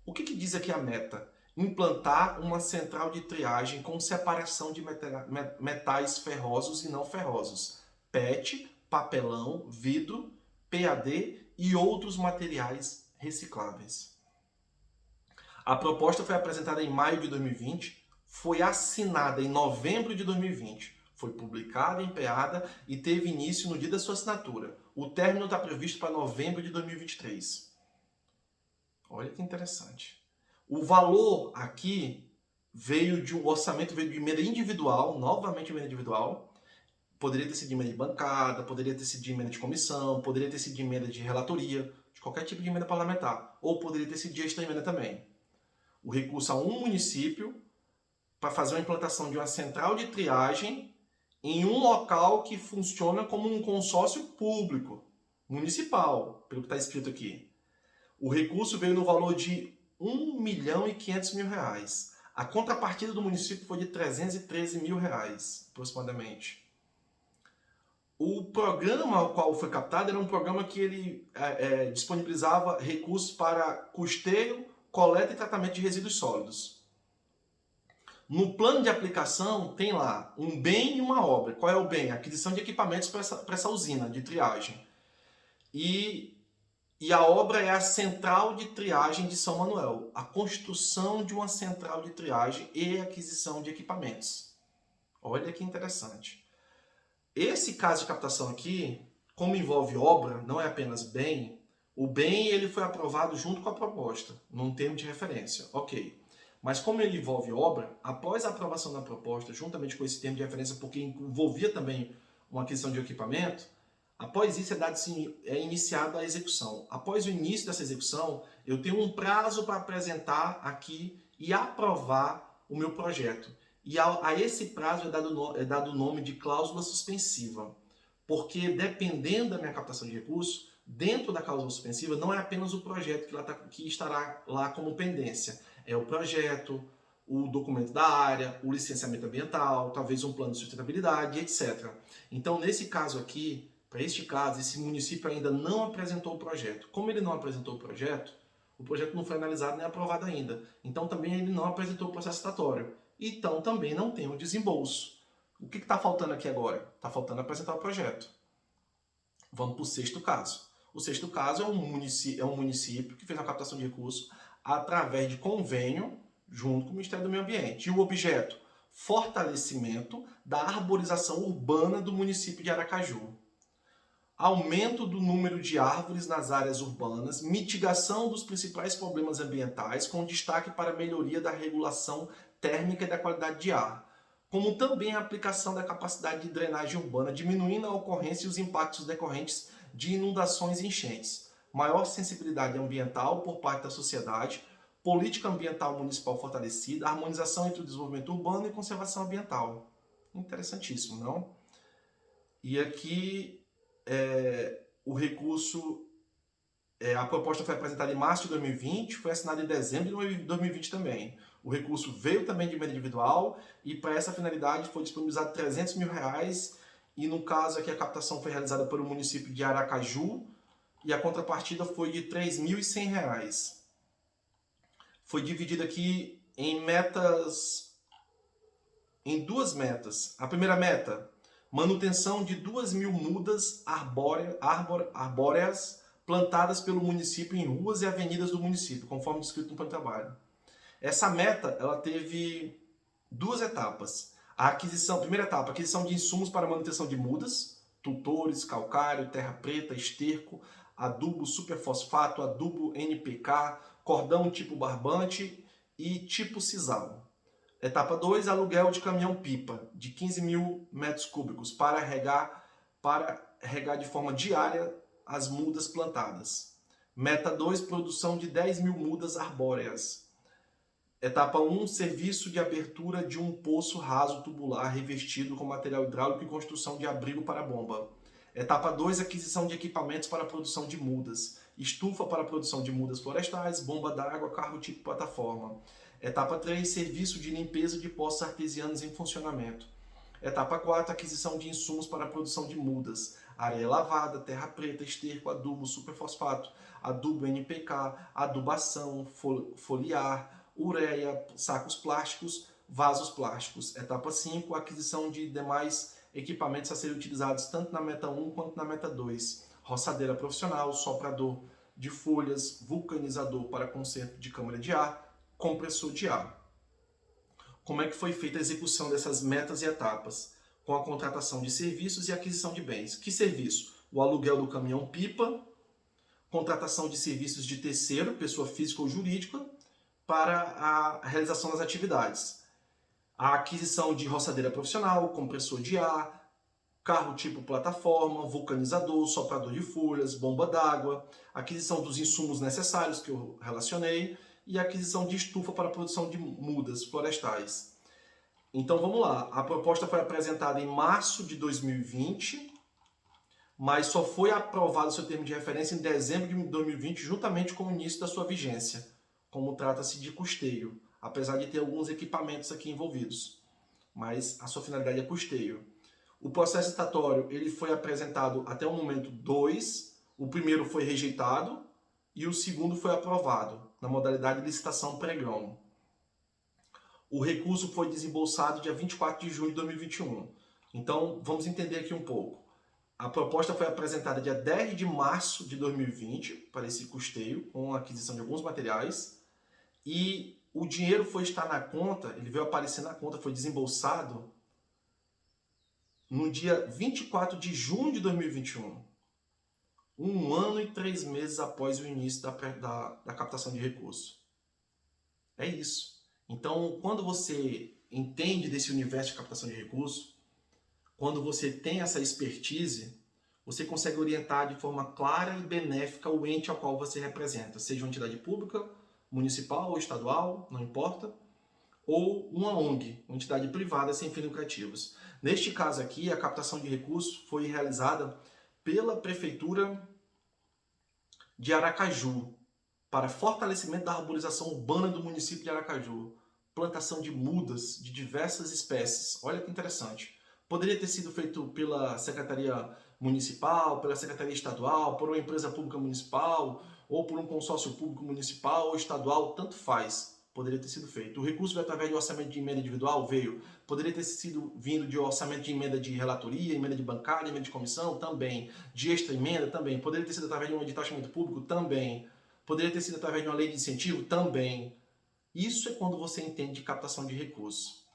O que diz aqui a meta? Implantar uma central de triagem com separação de metais ferrosos e não ferrosos, PET, papelão, vidro, PAD e outros materiais recicláveis. A proposta foi apresentada em maio de 2020, foi assinada em novembro de 2020, foi publicada, empenhada e teve início no dia da sua assinatura. O término está previsto para novembro de 2023. Olha que interessante. O valor aqui o orçamento veio de emenda individual, novamente emenda individual. Poderia ter sido de emenda de bancada, poderia ter sido de emenda de comissão, poderia ter sido de emenda de relatoria, de qualquer tipo de emenda parlamentar. Ou poderia ter sido de extra emenda também. O recurso a um município para fazer uma implantação de uma central de triagem em um local que funciona como um consórcio público, municipal, pelo que está escrito aqui. O recurso veio no valor de R$1.500.000. A contrapartida do município foi de R$313.000, aproximadamente. O programa ao qual foi captado era um programa que ele disponibilizava recursos para custeio, coleta e tratamento de resíduos sólidos. No plano de aplicação tem lá um bem e uma obra. Qual é o bem? A aquisição de equipamentos para essa usina de triagem. E a obra é a central de triagem de São Manuel. A construção de uma central de triagem e aquisição de equipamentos. Olha que interessante. Esse caso de captação aqui, como envolve obra, não é apenas bem, o bem ele foi aprovado junto com a proposta, num termo de referência, ok. Mas como ele envolve obra, após a aprovação da proposta, juntamente com esse termo de referência, porque envolvia também uma aquisição de equipamento, após isso é iniciada a execução. Após o início dessa execução, eu tenho um prazo para apresentar aqui e aprovar o meu projeto. E a esse prazo é dado o nome de cláusula suspensiva, porque dependendo da minha captação de recursos, dentro da cláusula suspensiva não é apenas o projeto que estará lá como pendência, é o projeto, o documento da área, o licenciamento ambiental, talvez um plano de sustentabilidade, etc. Então, nesse caso aqui, para este caso, esse município ainda não apresentou o projeto. Como ele não apresentou o projeto não foi analisado nem aprovado ainda. Então, também ele não apresentou o processo citatório. Então, também não tem o desembolso. O que está faltando aqui agora? Está faltando apresentar o projeto. Vamos para o sexto caso. O sexto caso é um município que fez a captação de recursos através de convênio junto com o Ministério do Meio Ambiente. E o objeto? Fortalecimento da arborização urbana do município de Aracaju. Aumento do número de árvores nas áreas urbanas, mitigação dos principais problemas ambientais, com destaque para a melhoria da regulação térmica e da qualidade de ar, como também a aplicação da capacidade de drenagem urbana, diminuindo a ocorrência e os impactos decorrentes de inundações e enchentes, maior sensibilidade ambiental por parte da sociedade, política ambiental municipal fortalecida, harmonização entre o desenvolvimento urbano e conservação ambiental. Interessantíssimo, não? E aqui o recurso, a proposta foi apresentada em março de 2020, foi assinada em dezembro de 2020 também. O recurso veio também de emenda individual e para essa finalidade foi disponibilizado R$300.000 e no caso aqui a captação foi realizada pelo município de Aracaju e a contrapartida foi de R$3.100. Foi dividido aqui em duas metas. A primeira meta, manutenção de 2.000 mudas arbóreas plantadas pelo município em ruas e avenidas do município, conforme descrito no plano de trabalho. Essa meta ela teve duas etapas. A primeira etapa, aquisição de insumos para manutenção de mudas, tutores, calcário, terra preta, esterco, adubo superfosfato, adubo NPK, cordão tipo barbante e tipo sisal. Etapa 2, aluguel de caminhão-pipa de 15.000 metros cúbicos para regar de forma diária as mudas plantadas. Meta 2, produção de 10.000 mudas arbóreas. Etapa 1, serviço de abertura de um poço raso tubular revestido com material hidráulico e construção de abrigo para bomba. Etapa 2, aquisição de equipamentos para a produção de mudas. Estufa para a produção de mudas florestais, bomba d'água, carro tipo plataforma. Etapa 3, serviço de limpeza de poços artesianos em funcionamento. Etapa 4, aquisição de insumos para a produção de mudas. Areia lavada, terra preta, esterco, adubo superfosfato, adubo NPK, adubação, foliar, ureia, sacos plásticos, vasos plásticos. Etapa 5, aquisição de demais equipamentos a serem utilizados tanto na meta 1 quanto na meta 2. roçadeira profissional, soprador de folhas, vulcanizador para conserto de câmara de ar, compressor de ar. Como é que foi feita a execução dessas metas e etapas? Com a contratação de serviços e aquisição de bens. Que serviço? O aluguel do caminhão-pipa, contratação de serviços de terceiro, pessoa física ou jurídica, para a realização das atividades. A aquisição de roçadeira profissional, compressor de ar, carro tipo plataforma, vulcanizador, soprador de folhas, bomba d'água, aquisição dos insumos necessários que eu relacionei e aquisição de estufa para a produção de mudas florestais. Então vamos lá, a proposta foi apresentada em março de 2020, mas só foi aprovado o seu termo de referência em dezembro de 2020, juntamente com o início da sua vigência, como trata-se de custeio, apesar de ter alguns equipamentos aqui envolvidos, mas a sua finalidade é custeio. O processo licitatório ele foi apresentado até o momento 2, o primeiro foi rejeitado e o segundo foi aprovado, na modalidade de licitação pregão. O recurso foi desembolsado dia 24 de junho de 2021. Então, vamos entender aqui um pouco. A proposta foi apresentada dia 10 de março de 2020 para esse custeio, com a aquisição de alguns materiais, e o dinheiro foi estar na conta, ele veio aparecer na conta, foi desembolsado no dia 24 de junho de 2021, 1 ano e 3 meses após o início da captação de recursos. É isso. Então, quando você entende desse universo de captação de recursos, quando você tem essa expertise, você consegue orientar de forma clara e benéfica o ente ao qual você representa, seja uma entidade pública, municipal ou estadual, não importa, ou uma ONG, uma entidade privada sem fins lucrativos. Neste caso aqui, a captação de recursos foi realizada pela Prefeitura de Aracaju, para fortalecimento da arborização urbana do município de Aracaju, plantação de mudas de diversas espécies. Olha que interessante. Poderia ter sido feito pela Secretaria Municipal, pela Secretaria Estadual, por uma empresa pública municipal, ou por um consórcio público municipal ou estadual, tanto faz. Poderia ter sido feito. O recurso veio através de orçamento de emenda individual? Veio. Poderia ter sido vindo de orçamento de emenda de relatoria, emenda de bancada, emenda de comissão? Também. De extra emenda? Também. Poderia ter sido através de um edital de orçamento público? Também. Poderia ter sido através de uma lei de incentivo? Também. Isso é quando você entende de captação de recursos.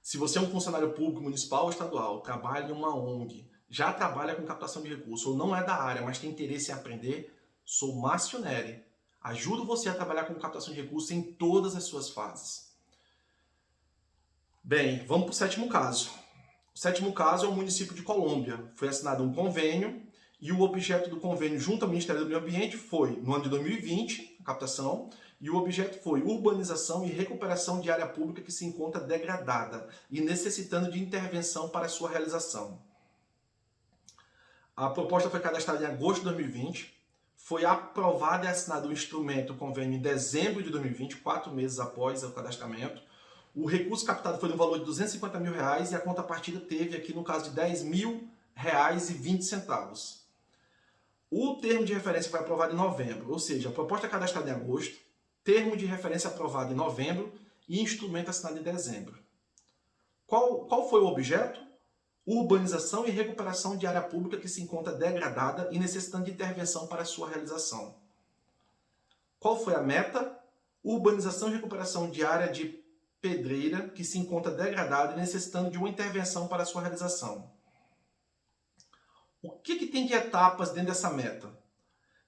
Se você é um funcionário público, municipal ou estadual, trabalha em uma ONG, já trabalha com captação de recursos, ou não é da área, mas tem interesse em aprender, sou Márcio Neri. Ajudo você a trabalhar com captação de recursos em todas as suas fases. Bem, vamos para o sétimo caso. O sétimo caso é o município de Colômbia. Foi assinado um convênio e o objeto do convênio junto ao Ministério do Meio Ambiente foi, no ano de 2020, a captação, e o objeto foi urbanização e recuperação de área pública que se encontra degradada e necessitando de intervenção para sua realização. A proposta foi cadastrada em agosto de 2020, foi aprovado e assinado o instrumento, o convênio, em dezembro de 2020, 4 meses após o cadastramento. O recurso captado foi no valor de R$250 mil e a contrapartida teve aqui no caso de R$10.000,20. O termo de referência foi aprovado em novembro, ou seja, a proposta cadastrada em agosto, termo de referência aprovado em novembro e instrumento assinado em dezembro. Qual foi o objeto? Urbanização e recuperação de área pública que se encontra degradada e necessitando de intervenção para sua realização. Qual foi a meta? Urbanização e recuperação de área de pedreira que se encontra degradada e necessitando de uma intervenção para sua realização. O que tem de etapas dentro dessa meta?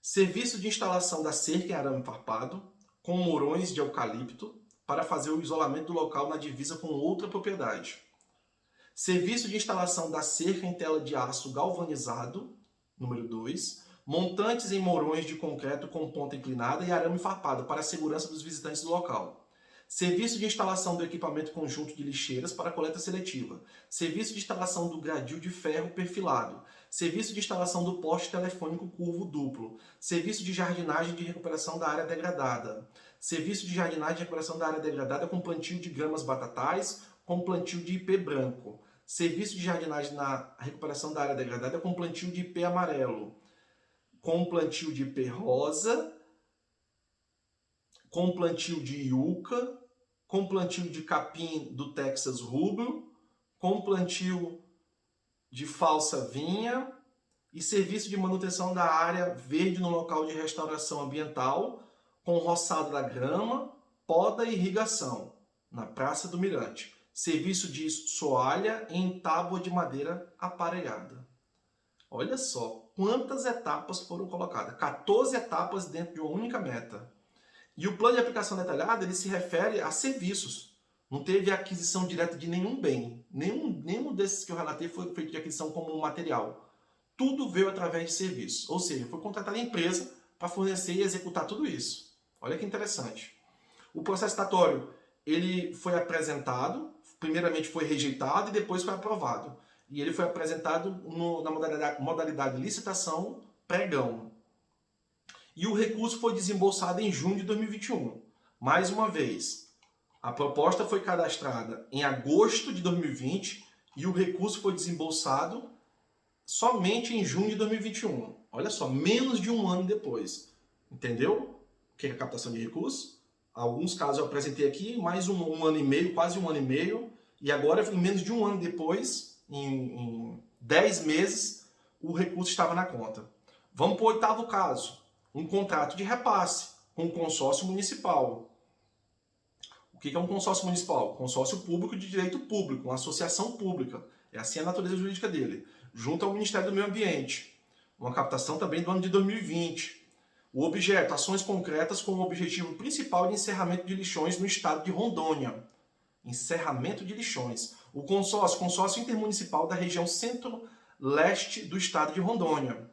Serviço de instalação da cerca em arame farpado, com morões de eucalipto, para fazer o isolamento do local na divisa com outra propriedade. Serviço de instalação da cerca em tela de aço galvanizado, número 2, montantes em morões de concreto com ponta inclinada e arame farpado para a segurança dos visitantes do local. Serviço de instalação do equipamento conjunto de lixeiras para coleta seletiva. Serviço de instalação do gradil de ferro perfilado. Serviço de instalação do poste telefônico curvo duplo. Serviço de jardinagem de recuperação da área degradada. Serviço de jardinagem de recuperação da área degradada com plantio de gramas batatais, com plantio de ipê branco. Serviço de jardinagem na recuperação da área degradada com plantio de ipê amarelo. Com plantio de ipê rosa, com plantio de iuca, com plantio de capim do Texas rubro, com plantio de falsa vinha, e serviço de manutenção da área verde no local de restauração ambiental, com roçado da grama, poda e irrigação, na Praça do Mirante. Serviço de soalha em tábua de madeira aparelhada. Olha só quantas etapas foram colocadas. 14 etapas dentro de uma única meta. E o plano de aplicação detalhada ele se refere a serviços. Não teve aquisição direta de nenhum bem. Nenhum desses que eu relatei foi feito de aquisição como um material. Tudo veio através de serviços. Ou seja, foi contratada a empresa para fornecer e executar tudo isso. Olha que interessante. O processo licitatório ele foi apresentado, primeiramente foi rejeitado e depois foi aprovado. E ele foi apresentado na modalidade licitação pregão. E o recurso foi desembolsado em junho de 2021. Mais uma vez, a proposta foi cadastrada em agosto de 2020 e o recurso foi desembolsado somente em junho de 2021. Olha só, menos de um ano depois. Entendeu o que é a captação de recursos? Alguns casos eu apresentei aqui, mais um ano e meio, quase um ano e meio, e agora, em menos de um ano depois, em 10 meses, o recurso estava na conta. Vamos para o oitavo caso. Um contrato de repasse com um consórcio municipal. O que é um consórcio municipal? Consórcio público de direito público, uma associação pública. É assim a natureza jurídica dele. Junto ao Ministério do Meio Ambiente. Uma captação também do ano de 2020. O objeto, ações concretas com o objetivo principal de encerramento de lixões no estado de Rondônia. Encerramento de lixões. O consórcio intermunicipal da região centro-leste do estado de Rondônia.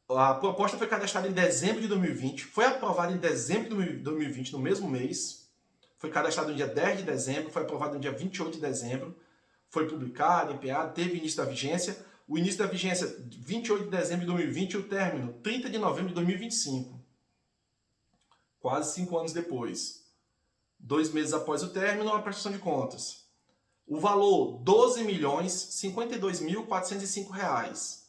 A proposta foi cadastrada em dezembro de 2020, foi aprovada em dezembro de 2020, no mesmo mês. Foi cadastrado no dia 10 de dezembro, foi aprovado no dia 28 de dezembro. Foi publicado, empenhado, teve início da vigência. O início da vigência, 28 de dezembro de 2020, e o término, 30 de novembro de 2025. Quase 5 anos depois. 2 meses após o término, a prestação de contas. O valor, R$ 12.052.405.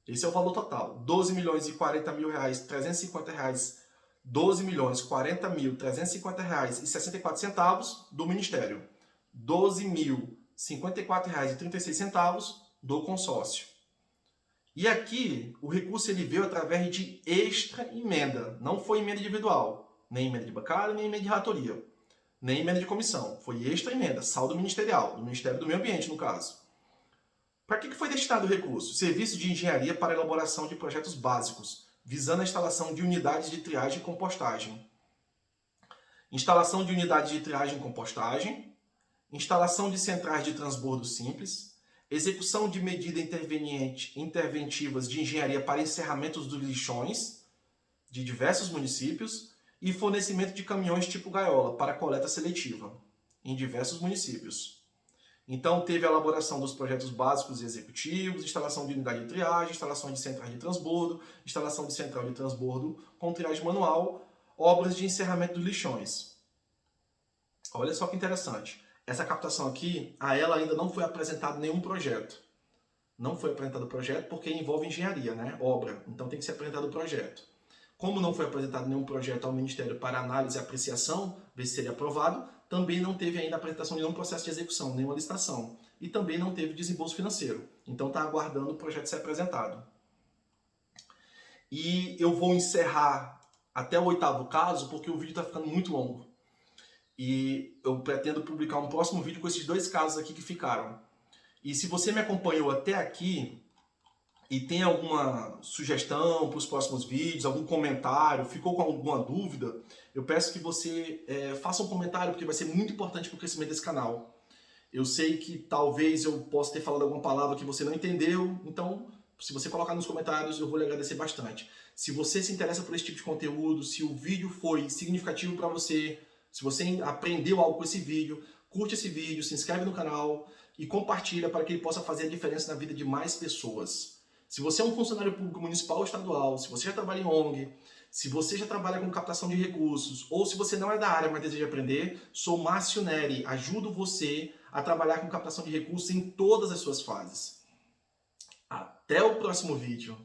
Esse é o valor total. R$ 12.040.350, R$ 12.040.350,64 do Ministério. R$ 12.054,36 do consórcio. E aqui, o recurso ele veio através de extra emenda. Não foi emenda individual. Nem emenda de bancada, nem emenda de relatoria. Nem emenda de comissão. Foi extra emenda, saldo ministerial, do Ministério do Meio Ambiente, no caso. Para que foi destinado o recurso? Serviço de engenharia para elaboração de projetos básicos, visando a instalação de unidades de triagem e compostagem. Instalação de unidades de triagem e compostagem, instalação de centrais de transbordo simples, execução de medidas interventivas de engenharia para encerramentos dos lixões de diversos municípios e fornecimento de caminhões tipo gaiola para coleta seletiva em diversos municípios. Então, teve a elaboração dos projetos básicos e executivos, instalação de unidade de triagem, instalação de centrais de transbordo, instalação de central de transbordo com triagem manual, obras de encerramento dos lixões. Olha só que interessante. Essa captação aqui, a ela ainda não foi apresentado nenhum projeto. Não foi apresentado o projeto porque envolve engenharia, né? Obra. Então tem que ser apresentado o projeto. Como não foi apresentado nenhum projeto ao Ministério para análise e apreciação, ver se seria aprovado, também não teve ainda a apresentação de nenhum processo de execução, nenhuma licitação. E também não teve desembolso financeiro. Então está aguardando o projeto ser apresentado. E eu vou encerrar até o oitavo caso, porque o vídeo está ficando muito longo. E eu pretendo publicar um próximo vídeo com esses 2 casos aqui que ficaram. E se você me acompanhou até aqui e tem alguma sugestão para os próximos vídeos, algum comentário, ficou com alguma dúvida, eu peço que você faça um comentário, porque vai ser muito importante para o crescimento desse canal. Eu sei que talvez eu possa ter falado alguma palavra que você não entendeu, então se você colocar nos comentários eu vou lhe agradecer bastante. Se você se interessa por esse tipo de conteúdo, se o vídeo foi significativo para você, se você aprendeu algo com esse vídeo, curte esse vídeo, se inscreve no canal e compartilha para que ele possa fazer a diferença na vida de mais pessoas. Se você é um funcionário público municipal ou estadual, se você já trabalha em ONG, se você já trabalha com captação de recursos, ou se você não é da área, mas deseja aprender, sou Márcio Neri, ajudo você a trabalhar com captação de recursos em todas as suas fases. Até o próximo vídeo.